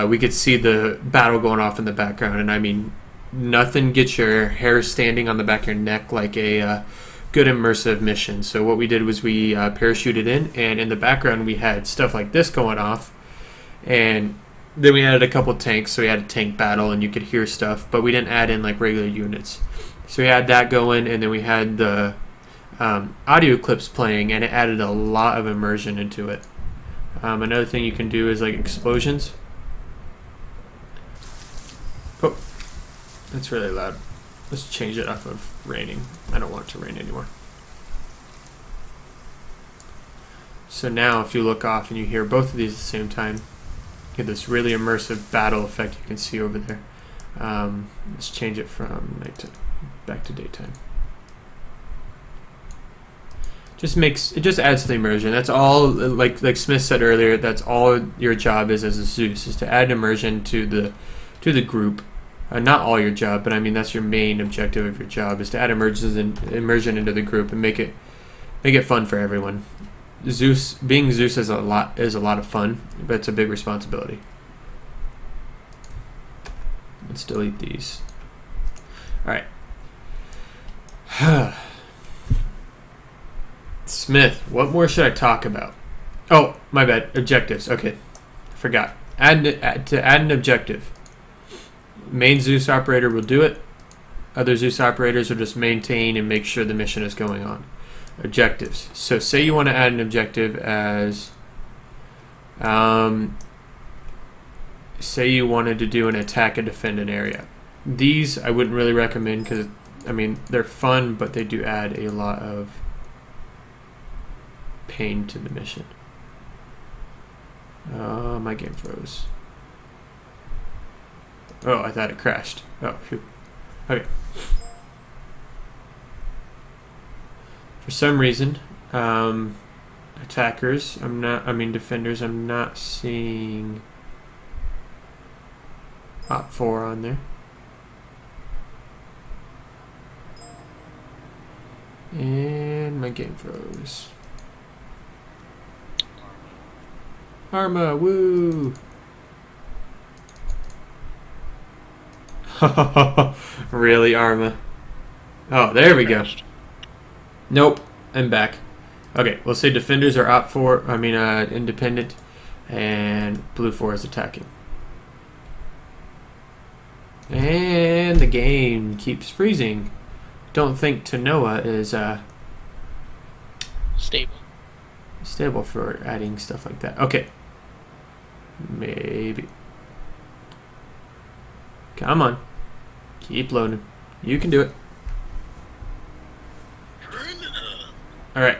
Speaker 3: we could see the battle going off in the background. And I mean, nothing gets your hair standing on the back of your neck like a good immersive mission. So what we did was we parachuted in, and in the background we had stuff like this going off, and then we added a couple tanks, so we had a tank battle and you could hear stuff, but we didn't add in like regular units. So we had that going, and then we had the audio clips playing, and it added a lot of immersion into it. Another thing you can do is like explosions. Oh, that's really loud. Let's change it off of raining. I don't want it to rain anymore. So now if you look off and you hear both of these at the same time, you get this really immersive battle effect you can see over there. Let's change it from night to back to daytime. It just adds to the immersion. That's all, like Smith said earlier, that's all your job is as a Zeus, is to add immersion to the group. Not all your job, but I mean that's your main objective of your job, is to add immersion into the group and make it fun for everyone. Being Zeus is a lot of fun, but it's a big responsibility. Let's delete these. All right. Smith, what more should I talk about? Oh, my bad. Objectives. Okay, forgot. To add an objective. Main Zeus operator will do it. Other Zeus operators will just maintain and make sure the mission is going on. Objectives. So say you want to add an objective as say you wanted to do an attack and defend an area. These I wouldn't really recommend, because I mean they're fun, but they do add a lot of pain to the mission. My game froze. Oh, I thought it crashed. Oh, phew. Okay. For some reason, defenders, I'm not seeing Op 4 on there. And my game froze. Arma, woo! Really, Arma? Oh, there we go. Nope, I'm back. Okay, we'll say defenders are Op 4, independent, and Blue 4 is attacking. And the game keeps freezing. Don't think Tanoa is stable for adding stuff like that. Okay. Maybe. Come on. Keep loading. You can do it. Alright,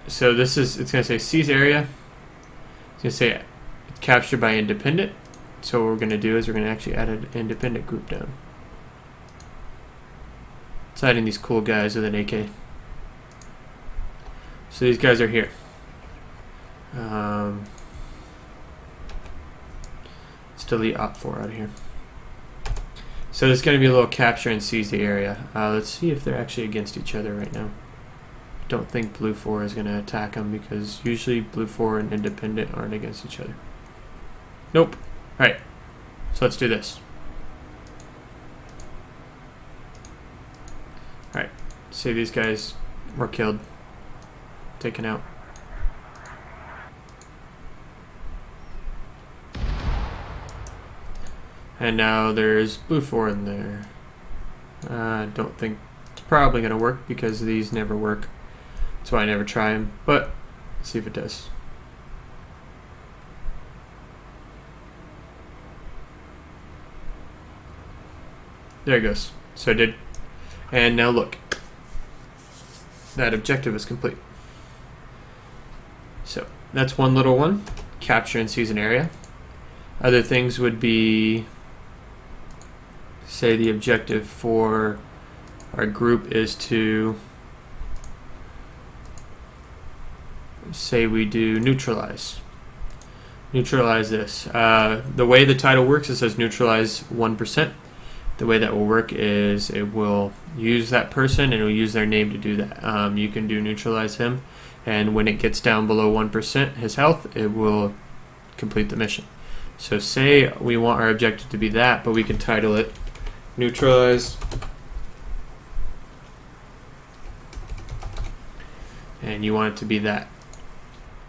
Speaker 3: so this is, it's going to say seize area. It's going to say captured by independent. So what we're going to do is we're going to actually add an independent group down. It's adding these cool guys with an AK. So these guys are here. Let's delete op4 out of here. So there's going to be a little capture and seize the area. Let's see if they're actually against each other right now. Don't think blue 4 is going to attack them because usually blue 4 and independent aren't against each other. Nope. Alright, so let's do this. Alright, say these guys were killed, taken out. And now there's blue 4 in there. I don't think it's probably going to work because these never work. That's why I never try them, but let's see if it does. There it goes. So I did. And now look. That objective is complete. So that's one little one. Capture and seize an area. Other things would be, say the objective for our group is to, say we do neutralize. Neutralize this. The way the title works, it says neutralize 1%. The way that will work is it will use that person and it will use their name to do that. You can do neutralize him, and when it gets down below 1% his health, it will complete the mission. So say we want our objective to be that, but we can title it neutralize, and you want it to be that.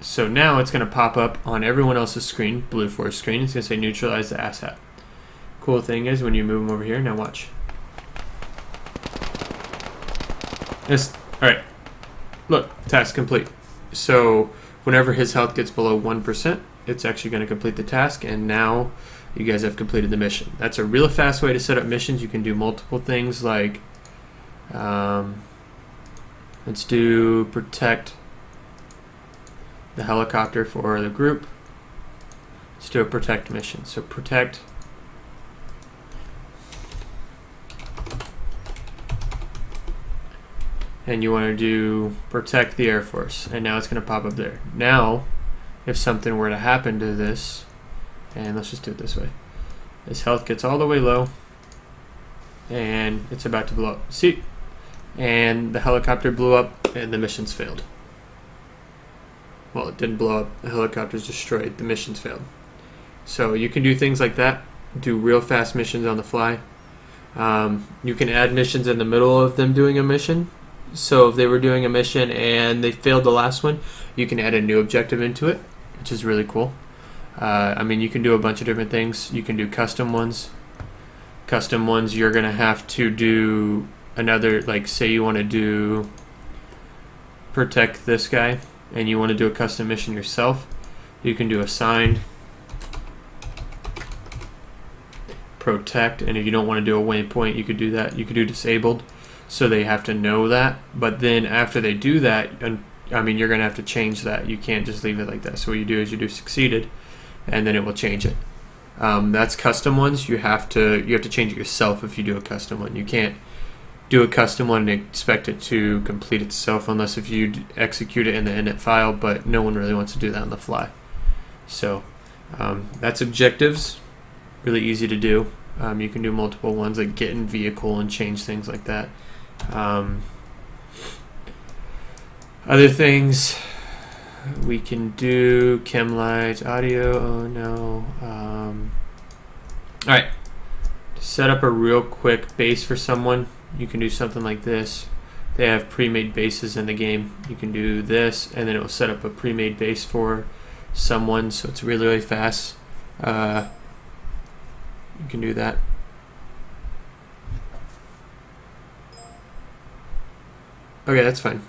Speaker 3: So now it's going to pop up on everyone else's screen, blue 4's screen. It's going to say neutralize the asshat. Cool thing is when you move them over here, now watch. Alright, look, task complete. So whenever his health gets below 1%, it's actually going to complete the task, and now you guys have completed the mission. That's a real fast way to set up missions. You can do multiple things like, let's do protect the helicopter for the group. Let's do a protect mission. So protect and you want to do protect the Air Force, and now it's going to pop up there. Now, if something were to happen to this, and let's just do it this way, his health gets all the way low, and it's about to blow up. See? And the helicopter blew up, and the mission's failed. Well, it didn't blow up. The helicopter's destroyed. The mission's failed. So you can do things like that. Do real fast missions on the fly. You can add missions in the middle of them doing a mission. So if they were doing a mission and they failed the last one, you can add a new objective into it, which is really cool. I mean, you can do a bunch of different things. You can do custom ones. Custom ones, you're going to have to do another, like say you want to do protect this guy and you want to do a custom mission yourself. You can do assigned protect, and if you don't want to do a waypoint, you could do that. You could do disabled. So they have to know that, but then after they do that, I mean, you're going to have to change that. You can't just leave it like that. So what you do is you do succeeded, and then it will change it. That's custom ones. You have to change it yourself if you do a custom one. You can't do a custom one and expect it to complete itself unless if you execute it in the init file, but no one really wants to do that on the fly. So that's objectives. Really easy to do. You can do multiple ones like get in vehicle and change things like that. Other things we can do, chem lights, audio, oh no. Alright, set up a real quick base for someone. You can do something like this. They have pre-made bases in the game. You can do this and then it will set up a pre-made base for someone, so it's really, really fast. You can do that. Okay, that's fine.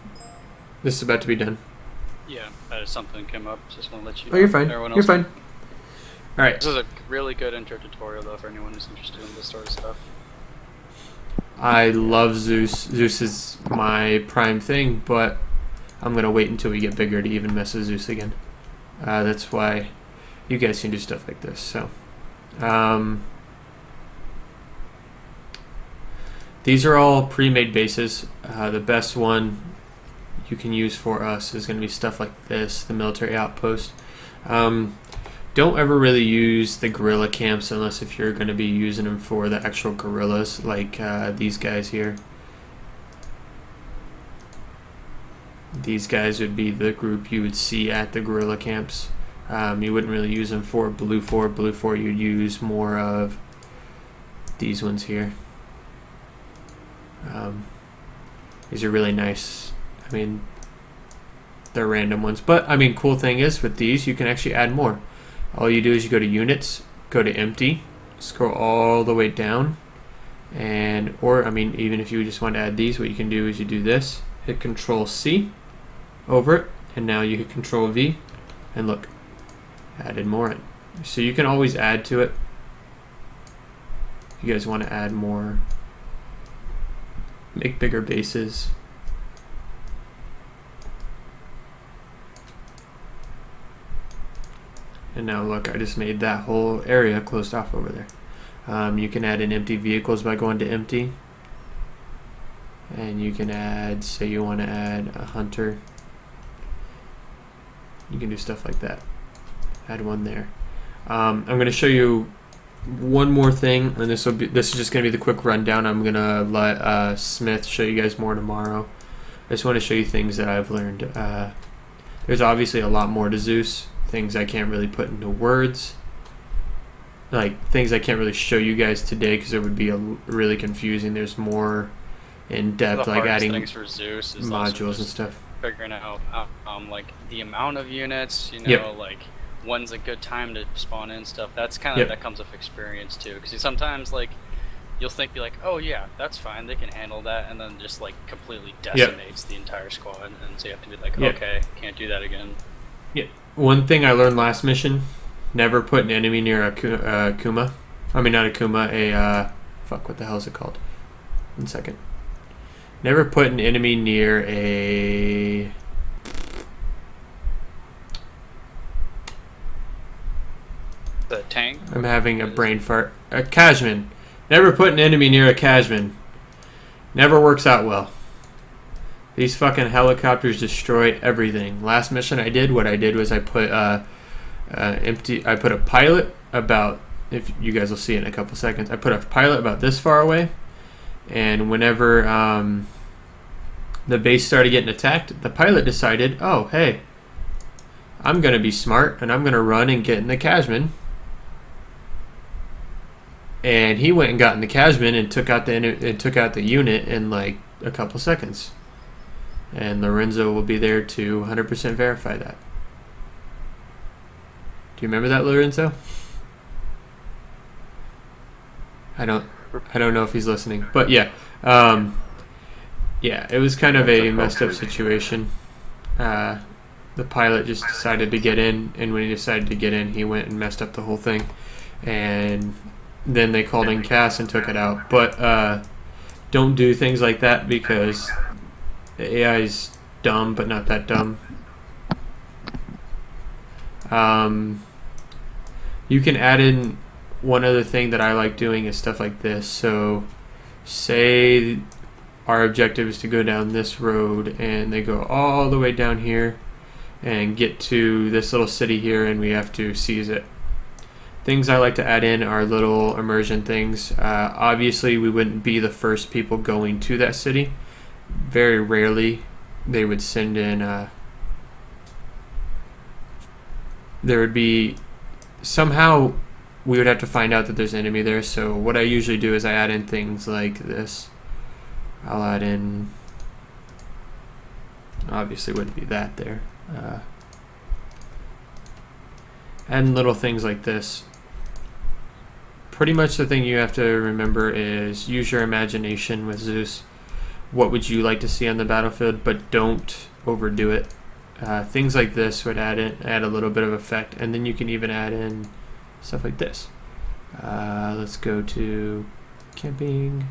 Speaker 3: This is about to be done.
Speaker 1: Yeah, something came up. Just want to let you
Speaker 3: Oh, you're fine.
Speaker 1: everyone
Speaker 3: You're
Speaker 1: else
Speaker 3: fine.
Speaker 1: know.
Speaker 3: All right.
Speaker 1: This is a really good intro tutorial, though, for anyone who's interested in this sort of stuff.
Speaker 3: I love Zeus. Zeus is my prime thing, but I'm gonna wait until we get bigger to even mess with Zeus again. That's why you guys can do stuff like this. So these are all pre-made bases. The best one you can use for us is going to be stuff like this, the military outpost. Don't ever really use the guerrilla camps unless if you're going to be using them for the actual guerrillas, like these guys here. These guys would be the group you would see at the guerrilla camps. You wouldn't really use them for Blue 4. Blue 4 you'd use more of these ones here. These are really nice. I mean, they're random ones, but I mean, cool thing is with these you can actually add more. All you do is you go to units, go to empty, scroll all the way down, and or I mean, even if you just want to add these, what you can do is you do this, hit Control C over it, and now you hit Control V, and look, added more in. So you can always add to it. If you guys want to add more, make bigger bases. And now look, I just made that whole area closed off over there. You can add in empty vehicles by going to empty. And you can add, say you want to add a hunter. You can do stuff like that. Add one there. I'm going to show you one more thing, and this is just going to be the quick rundown. I'm going to let Smith show you guys more tomorrow. I just want to show you things that I've learned. There's obviously a lot more to Zeus. Things I can't really put into words, like things I can't really show you guys today because it would be really confusing. There's more in depth, like adding
Speaker 1: things for Zeus is
Speaker 3: modules and stuff.
Speaker 1: Figuring out like the amount of units, you know,
Speaker 3: Yep.
Speaker 1: like when's a good time to spawn in stuff. That's kind of
Speaker 3: Yep.
Speaker 1: that comes with experience too, because sometimes like you'll be like, oh yeah, that's fine, they can handle that, and then just like completely decimates the entire squad, and so you have to be like,
Speaker 3: Yep.
Speaker 1: okay, can't do that again.
Speaker 3: Yeah. One thing I learned last mission: never put an enemy near a Kuma. I mean, not a Kuma. Fuck. What the hell is it called? 1 second. Never put an enemy near a.
Speaker 1: The tank.
Speaker 3: I'm having a brain fart. A Kajman. Never put an enemy near a Kajman. Never works out well. These fucking helicopters destroy everything. Last mission I did, what I did was I put I put a pilot about, if you guys will see it in a couple seconds, I put a pilot about this far away, and whenever the base started getting attacked, the pilot decided, oh hey, I'm gonna be smart and I'm gonna run and get in the Kajman. And he went and got in the Kajman and took out the unit in like a couple seconds. And Lorenzo will be there to 100% verify that. Do you remember that, Lorenzo? I don't know if he's listening, but yeah, yeah, it was kind of a messed up situation. The pilot just decided to get in, and when he decided to get in, he went and messed up the whole thing, and then they called in Cass and took it out. But don't do things like that because the AI is dumb, but not that dumb. You can add in one other thing that I like doing is stuff like this. So say our objective is to go down this road, and they go all the way down here and get to this little city here, and we have to seize it. Things I like to add in are little immersion things. Obviously we wouldn't be the first people going to that city. Very rarely they would send in there would be somehow we would have to find out that there's an enemy there. So what I usually do is I add in things like this. I'll add in, obviously wouldn't be that there, and little things like this. Pretty much the thing you have to remember is use your imagination with Zeus. What would you like to see on the battlefield, but don't overdo it. Things like this would add a little bit of effect, and then you can even add in stuff like this. Let's go to camping,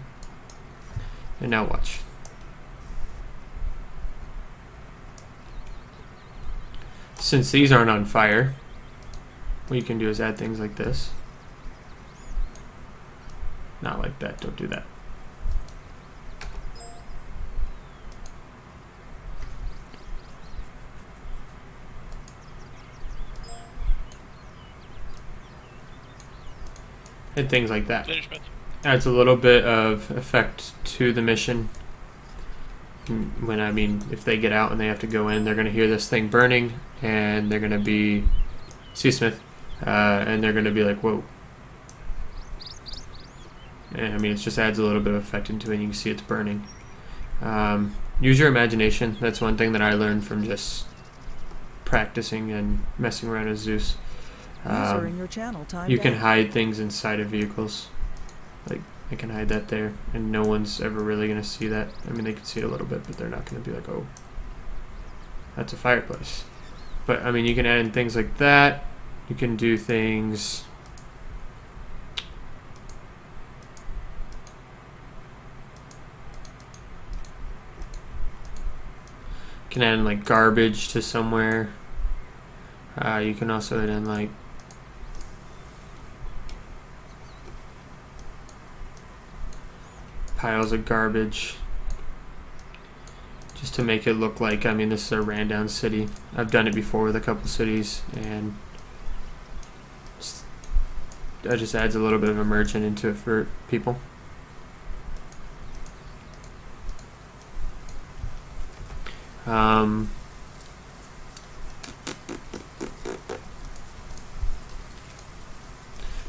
Speaker 3: and now watch. since these aren't on fire, what you can do is add things like this. Not like that, don't do that. And things like that.
Speaker 2: Finish, Matthew.
Speaker 3: Adds a little bit of effect to the mission. When, I mean, if they get out and they have to go in, they're going to hear this thing burning, and they're going to be seasmith, and they're going to be like, whoa. And, I mean, it just adds a little bit of effect into it, and you can see it's burning. Use your imagination. That's one thing that I learned from just practicing and messing around with Zeus.
Speaker 5: User in your channel timed
Speaker 3: You can
Speaker 5: out.
Speaker 3: hide things inside of vehicles. Like, I can hide that there, and no one's ever really going to see that. I mean, they can see it a little bit, but they're not going to be like, oh, that's a fireplace. But, I mean, you can add in things like that. You can do things... You can add in, like, garbage to somewhere. You can also add in, like, piles of garbage, just to make it look like, I mean, this is a ran down city. I've done it before with a couple cities, and that just adds a little bit of immersion into it for people.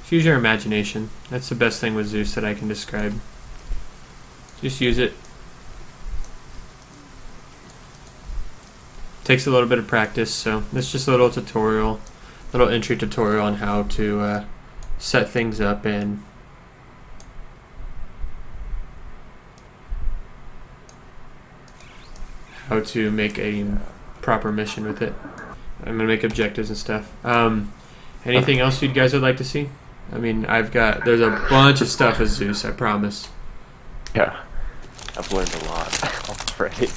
Speaker 3: Just use your imagination. That's the best thing with Zeus that I can describe. Just use it. Takes a little bit of practice, so it's just a little tutorial, little entry tutorial on how to set things up and how to make a proper mission with it. I'm gonna make objectives and stuff. Anything else you guys would like to see? I mean, there's a bunch of stuff with Zeus, I promise.
Speaker 4: Yeah, I've learned a lot already.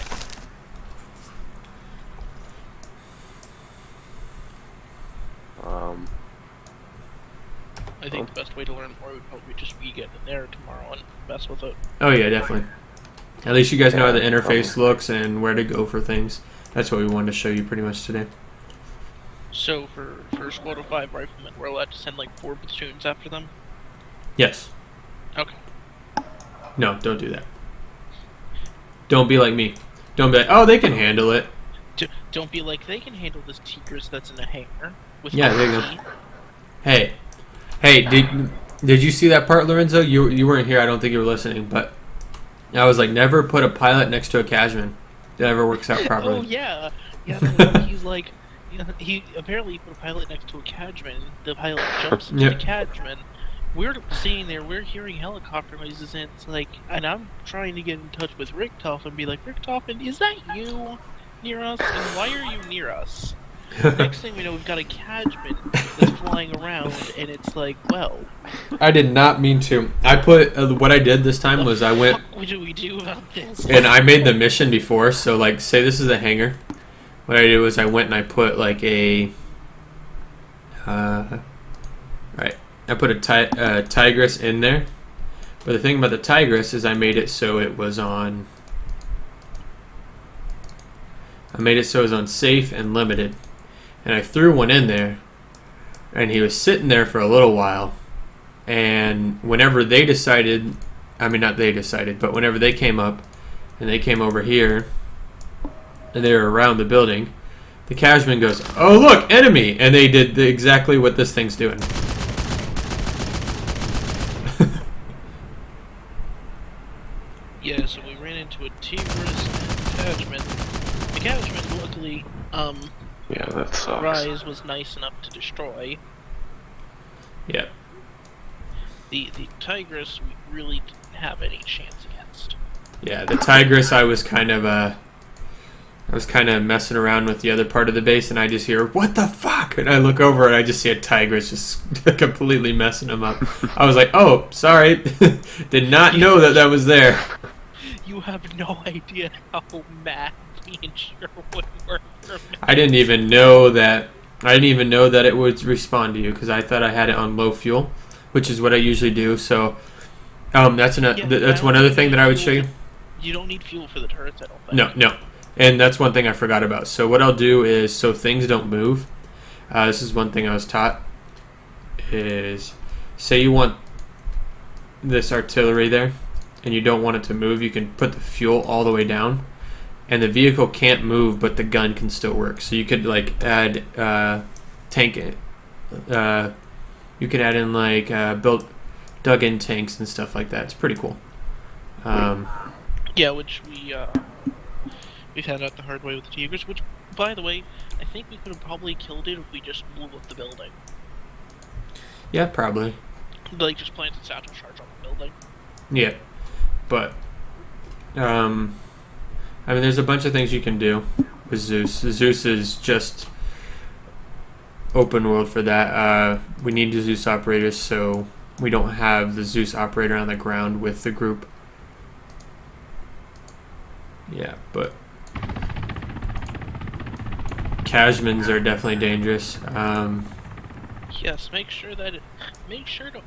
Speaker 2: I think the best way to learn more would probably just be getting in there tomorrow and mess with it.
Speaker 3: Oh yeah, definitely. At least you guys know how the
Speaker 4: Yeah,
Speaker 3: interface looks and where to go for things. That's what we wanted to show you pretty much today.
Speaker 2: So for Squad of 5 Riflemen, we're allowed to send like 4 platoons after them?
Speaker 3: Yes.
Speaker 2: Okay.
Speaker 3: No, don't do that. Don't be like me. Don't be like, oh, they can handle it.
Speaker 2: Don't be like, they can handle this Tigris that's in a hangar. With
Speaker 3: Yeah,
Speaker 2: no
Speaker 3: there you
Speaker 2: key."
Speaker 3: go. Hey, did you see that part, Lorenzo? You weren't here. I don't think you were listening, but I was like, never put a pilot next to a Cashman. That ever works out properly.
Speaker 2: Oh yeah, no, he's like, he apparently put a pilot next to a Cadman. The pilot jumps into
Speaker 3: Yep.
Speaker 2: the Cadman. We're sitting there, we're hearing helicopter noises, and it's like, and I'm trying to get in touch with Richtoff and be like, Richtoff, is that you near us? And why are you near us? Next thing we know, we've got a Cadman that's flying around, and it's like, well,
Speaker 3: I did not mean to. I put what I did this time was I went
Speaker 2: what do we do about this?
Speaker 3: and I made the mission before. So like, say this is a hangar. What I did was I went and I put like a right. I put a Tigris in there. But the thing about the Tigris is I made it so it was on. I made it so it was on safe and limited. And I threw one in there, and he was sitting there for a little while. And whenever they decided, I mean, not they decided, but whenever they came up, and they came over here, and they were around the building, the Cashman goes, oh, look, enemy! And they did exactly what this thing's doing.
Speaker 2: Yeah, so we ran into a Tigris and a Cadman. The Cadman, luckily,
Speaker 4: Yeah, that sucks.
Speaker 2: Rise was nice enough to destroy.
Speaker 3: Yep.
Speaker 2: The Tigris we really didn't have any chance against.
Speaker 3: Yeah, the Tigris, I was kind of messing around with the other part of the base, and I just hear, what the fuck? And I look over and I just see a Tigris just completely messing them up. I was like, oh, sorry. Did not know that was there.
Speaker 2: You have no idea how mad me and Sherwood were for a minute.
Speaker 3: I didn't even know that. I didn't even know that it would respond to you because I thought I had it on low fuel, which is what I usually do. So, that's one other thing that I would show you.
Speaker 2: You don't need fuel for the turrets, I don't think.
Speaker 3: No, and that's one thing I forgot about. So what I'll do is, so things don't move. This is one thing I was taught. Is say you want this artillery there, and you don't want it to move. You can put the fuel all the way down. And the vehicle can't move, but the gun can still work. So you could like add tank. You could add in like dug-in tanks and stuff like that. It's pretty cool.
Speaker 2: Yeah, which we found out the hard way with the Tigers. Which, by the way, I think we could have probably killed it if we just blew up the building.
Speaker 3: Yeah, probably.
Speaker 2: Like just planted satchel charge on the building.
Speaker 3: Yeah, but I mean, there's a bunch of things you can do with Zeus. Zeus is just open world for that. We need the Zeus operators, so we don't have the Zeus operator on the ground with the group. Yeah, but Cashmans are definitely dangerous.
Speaker 2: Yes, make sure to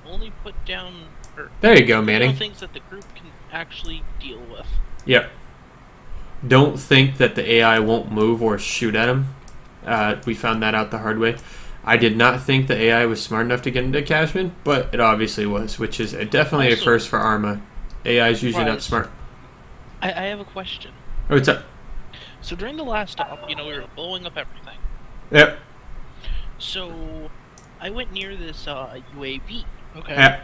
Speaker 2: only put down.
Speaker 3: There you go,
Speaker 2: put down
Speaker 3: Manning.
Speaker 2: things that the group can actually deal with.
Speaker 3: Yep. Don't think that the AI won't move or shoot at him. We found that out the hard way. I did not think the AI was smart enough to get into Cashman, but it obviously was, which is definitely a first for Arma. AI is usually not smart.
Speaker 2: I have a question.
Speaker 3: Oh, what's up?
Speaker 2: So during the last stop, we were blowing up everything.
Speaker 3: Yep.
Speaker 2: So I went near this UAV, okay?
Speaker 3: Yep.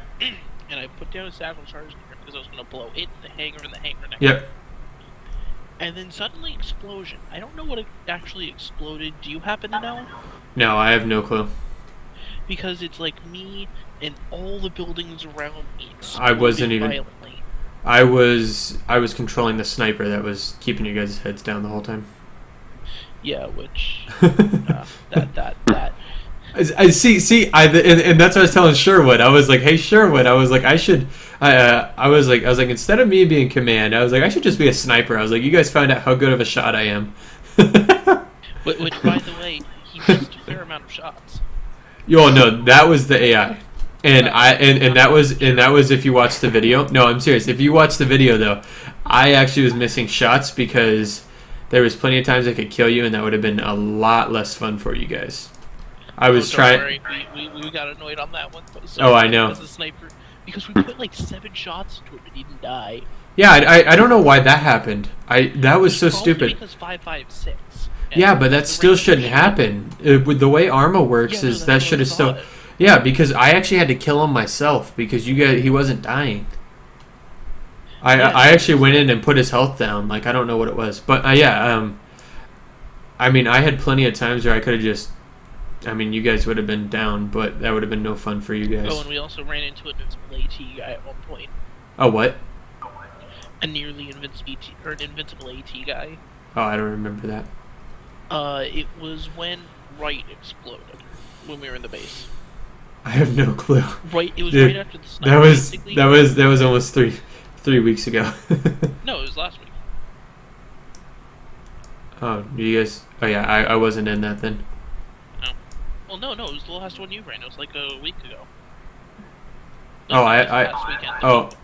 Speaker 2: And I put down a satchel charge there because I was going to blow it, the hangar, and the hangar next.
Speaker 3: Yep.
Speaker 2: And then suddenly explosion. I don't know what actually exploded. Do you happen to know?
Speaker 3: No, I have no clue.
Speaker 2: Because it's like me and all the buildings around me
Speaker 3: I wasn't even.
Speaker 2: violently.
Speaker 3: I was controlling the sniper that was keeping you guys' heads down the whole time.
Speaker 2: Yeah, which that.
Speaker 3: I see. And that's what I was telling Sherwood. I was like, "Hey, Sherwood." I was like, "I should." I was like, instead of me being command, I was like, I should just be a sniper. I was like, you guys found out how good of a shot I am.
Speaker 2: Which, by the way, he missed a fair amount of shots.
Speaker 3: No, that was the AI, and that was if you watched the video. No, I'm serious. If you watch the video though, I actually was missing shots because there was plenty of times I could kill you, and that would have been a lot less fun for you guys. I was trying.
Speaker 2: We got annoyed on that one.
Speaker 3: So I know.
Speaker 2: As a sniper, because we put like 7 shots into him and he didn't die.
Speaker 3: Yeah, I don't know why that happened. That was so stupid.
Speaker 2: Because 5.56.
Speaker 3: Yeah, but that still shouldn't happen. With the way Arma works, is that should have still. Yeah, because I actually had to kill him myself because he wasn't dying. I actually went in and put his health down. Like I don't know what it was, but I mean, I had plenty of times where I could have just. I mean, you guys would have been down, but that would have been no fun for you guys.
Speaker 2: Oh, and we also ran into an invincible AT guy at one point.
Speaker 3: Oh, what?
Speaker 2: A nearly invincible AT guy.
Speaker 3: Oh, I don't remember that.
Speaker 2: It was when Wright exploded when we were in the base.
Speaker 3: I have no clue.
Speaker 2: Right, it was
Speaker 3: Dude,
Speaker 2: right after the sniper.
Speaker 3: That was almost three weeks ago.
Speaker 2: No, it was last week.
Speaker 3: Oh, you guys? Oh yeah, I wasn't in that then.
Speaker 2: Well, no, it was the last one you ran. It was like a week ago.
Speaker 3: No,
Speaker 2: last weekend.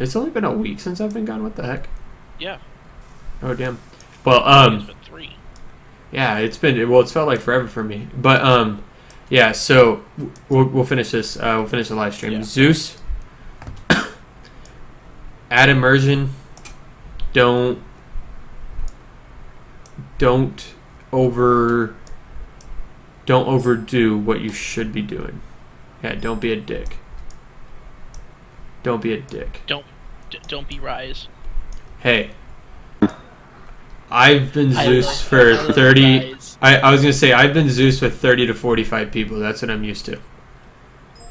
Speaker 3: It's only been a week since I've been gone. What the heck?
Speaker 2: Yeah.
Speaker 3: Oh damn. Well,
Speaker 2: It's been 3.
Speaker 3: Yeah, it's felt like forever for me. But yeah. So we'll finish this. We'll finish the live stream.
Speaker 2: Yeah.
Speaker 3: Zeus. Add immersion. Don't overdo what you should be doing. Yeah, don't be a dick. Don't be a dick.
Speaker 2: Don't be Rise.
Speaker 3: Hey. I've been Zeus for 30... I was going to say, I've been Zeus with 30 to 45 people. That's what I'm used to.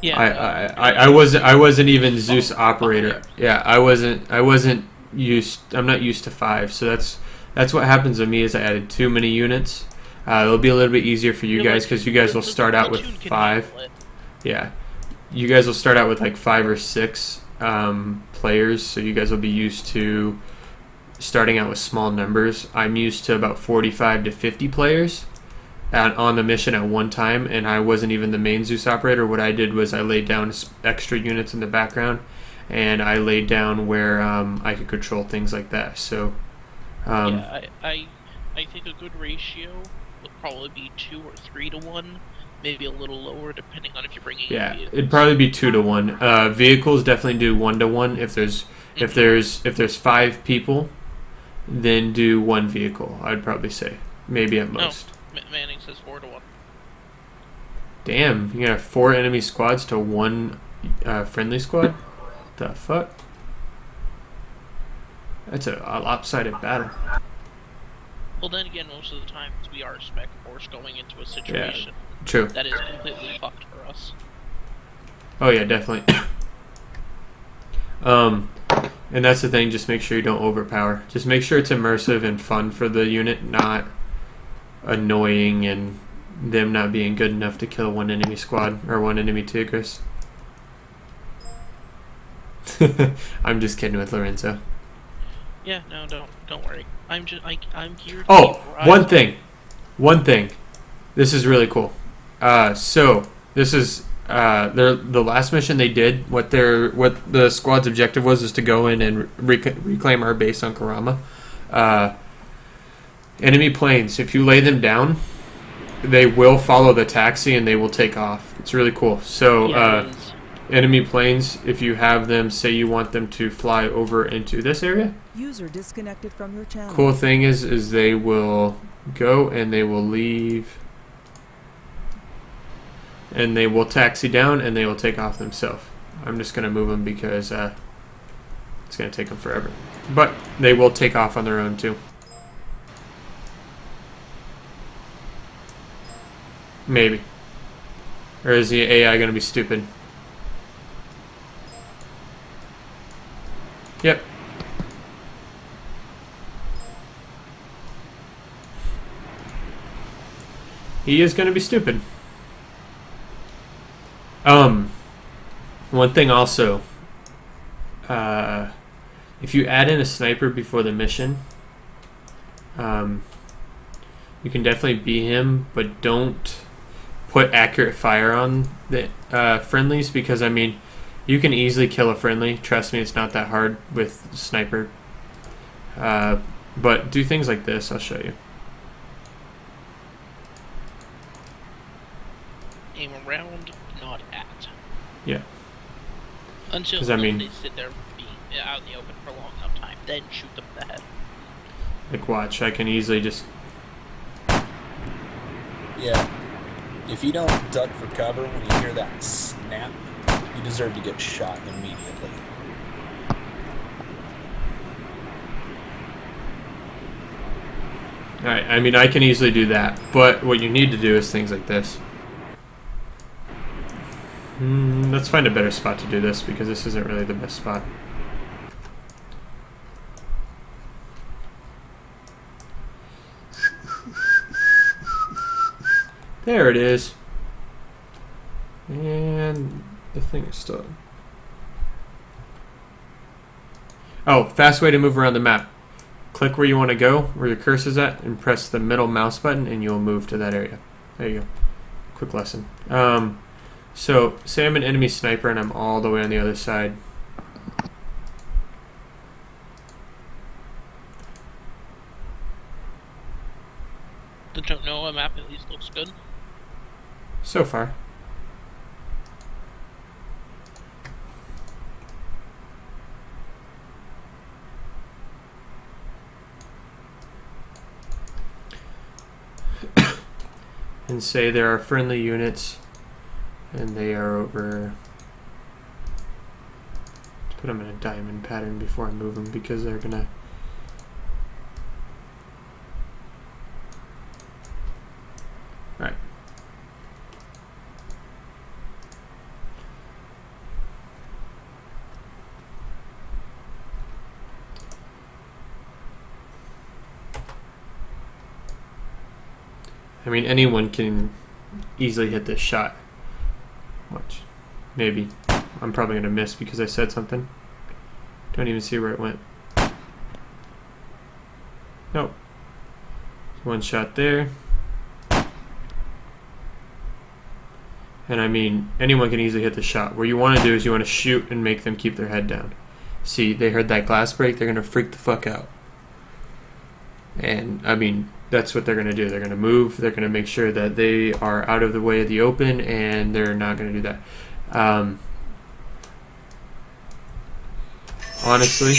Speaker 2: Yeah.
Speaker 3: I wasn't even Zeus operator. Yeah, I'm not used to 5. So that's what happens with me is I added too many units. It'll be a little bit easier for you guys because you guys will start out with 5. Yeah, you guys will start out with like 5 or 6 players, so you guys will be used to starting out with small numbers. I'm used to about 45 to 50 players on the mission at one time, and I wasn't even the main Zeus operator. What I did was I laid down extra units in the background, and I laid down where I could control things like that. So
Speaker 2: yeah, I think a good ratio would probably be 2 or 3 to 1, maybe a little lower depending on if you're bringing.
Speaker 3: yeah,
Speaker 2: vehicles.
Speaker 3: it'd probably be 2 to 1. Vehicles definitely do 1 to 1. If there's 5 people, then do 1 vehicle. I'd probably say maybe at most.
Speaker 2: Manning says 4 to 1.
Speaker 3: Damn, you got 4 enemy squads to 1 friendly squad? The fuck? That's a lopsided battle.
Speaker 2: Well, then again, most of the time we are a spec force going into a situation
Speaker 3: True.
Speaker 2: that is completely fucked for us.
Speaker 3: Oh yeah, definitely. And that's the thing, just make sure you don't overpower. Just make sure it's immersive and fun for the unit, not annoying and them not being good enough to kill 1 enemy squad or 1 enemy Tigris. I'm just kidding with Lorenzo.
Speaker 2: Yeah, no, don't worry. I'm here.
Speaker 3: Oh, one thing. This is really cool. So this is the last mission they did. What the squad's objective was is to go in and reclaim our base on Karama. Enemy planes, if you lay them down, they will follow the taxi and they will take off. It's really cool. So
Speaker 2: Yeah, it is.
Speaker 3: enemy planes, if you have them, say you want them to fly over into this area.
Speaker 5: User disconnected from your channel.
Speaker 3: Cool thing is they will go and they will leave and they will taxi down and they will take off themselves. I'm just going to move them because it's going to take them forever. But they will take off on their own too. Maybe. Or is the AI going to be stupid? Yep. He is going to be stupid. One thing also, if you add in a sniper before the mission, you can definitely beat him, but don't put accurate fire on the friendlies, because I mean, you can easily kill a friendly. Trust me, it's not that hard with sniper. But do things like this. I'll show you.
Speaker 2: Aim around, not at.
Speaker 3: Yeah.
Speaker 2: Until
Speaker 3: 'Cause I mean-
Speaker 2: they sit there being out in the open for a long enough time, then shoot them in the head.
Speaker 3: Like, watch. I can easily just...
Speaker 6: Yeah. If you don't duck for cover when you hear that snap, you deserve to get shot immediately.
Speaker 3: Alright, I mean, I can easily do that. But what you need to do is things like this. Let's find a better spot to do this, because this isn't really the best spot. There it is. And the thing is still... Oh, fast way to move around the map. Click where you want to go, where your cursor's at, and press the middle mouse button, and you'll move to that area. There you go. Quick lesson. So, say I'm an enemy sniper and I'm all the way on the other side.
Speaker 2: Don't know, a map at least looks good.
Speaker 3: So far. And say there are friendly units and they are over... Let's put them in a diamond pattern before I move them, because they're gonna... Alright. I mean, anyone can easily hit this shot. Watch. Maybe. I'm probably going to miss because I said something. Don't even see where it went. Nope. One shot there. And I mean, anyone can easily hit the shot. What you want to do is you want to shoot and make them keep their head down. See, they heard that glass break, they're going to freak the fuck out. And I mean, that's what they're going to do. They're going to move. They're going to make sure that they are out of the way of the open, and they're not going to do that. Honestly.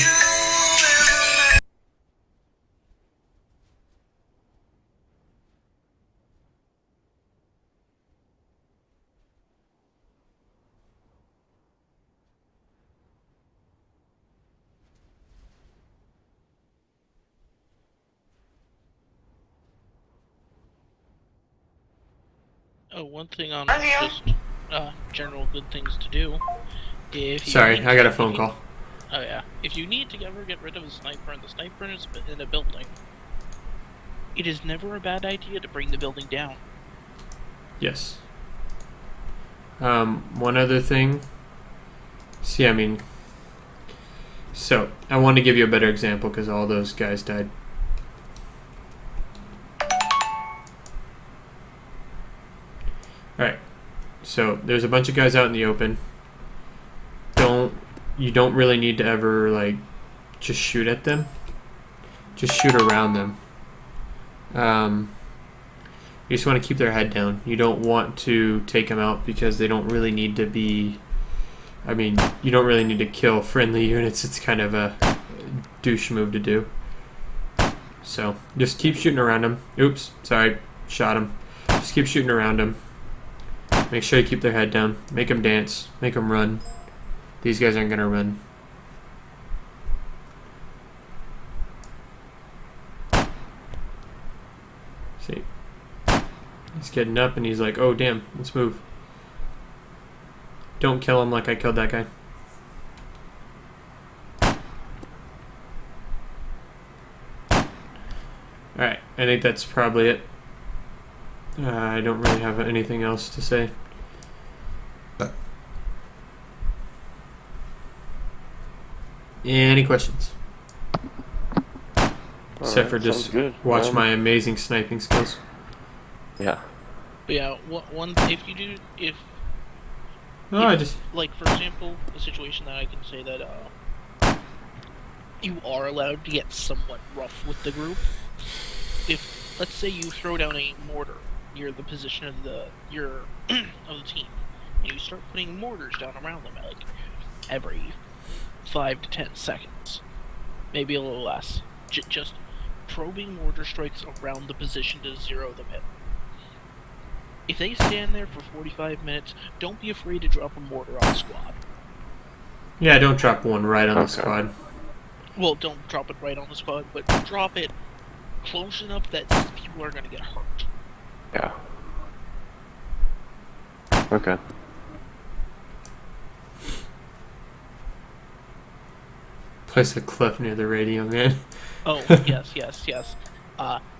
Speaker 2: Oh, one thing on just general good things to do. If you
Speaker 3: Sorry,
Speaker 2: need
Speaker 3: I got a
Speaker 2: to-
Speaker 3: phone call.
Speaker 2: Oh yeah. If you need to ever get rid of a sniper and the sniper is in a building, it is never a bad idea to bring the building down.
Speaker 3: Yes. One other thing. See, I mean, so I want to give you a better example because all those guys died. All right. So there's a bunch of guys out in the open. You don't really need to ever like just shoot at them. Just shoot around them. You just want to keep their head down. You don't want to take them out because they don't really need to be. I mean, you don't really need to kill friendly units. It's kind of a douche move to do. So just keep shooting around them. Oops, sorry, shot him. Just keep shooting around them. Make sure you keep their head down. Make them dance. Make them run. These guys aren't gonna run. See, he's getting up and he's like, "Oh damn, let's move." Don't kill him like I killed that guy. Alright, I think that's probably it. I don't really have anything else to say. Any questions? Except for
Speaker 4: Sounds
Speaker 3: just
Speaker 4: good.
Speaker 3: watch my amazing sniping skills.
Speaker 4: Yeah.
Speaker 2: But yeah, one if you do
Speaker 3: No, I just
Speaker 2: like for example, a situation that I can say that you are allowed to get somewhat rough with the group. If let's say you throw down a mortar near the position of the of the team, and you start putting mortars down around them like every 5 to 10 seconds, maybe a little less. Just probing mortar strikes around the position to zero them in. If they stand there for 45 minutes, don't be afraid to drop a mortar on the squad.
Speaker 3: yeah, don't drop one right on the
Speaker 4: Okay.
Speaker 3: squad.
Speaker 2: Well, don't drop it right on the squad, but drop it close enough that people are going to get hurt.
Speaker 4: Yeah. Okay.
Speaker 3: Place a cliff near the radio, man.
Speaker 2: Oh, yes.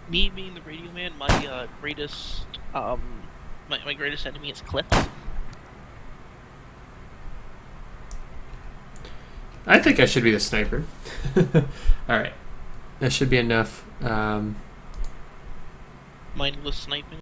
Speaker 2: Me being the radio man, my greatest my greatest enemy is cliffs.
Speaker 3: I think I should be the sniper. Alright. That should be enough.
Speaker 2: Mindless sniping.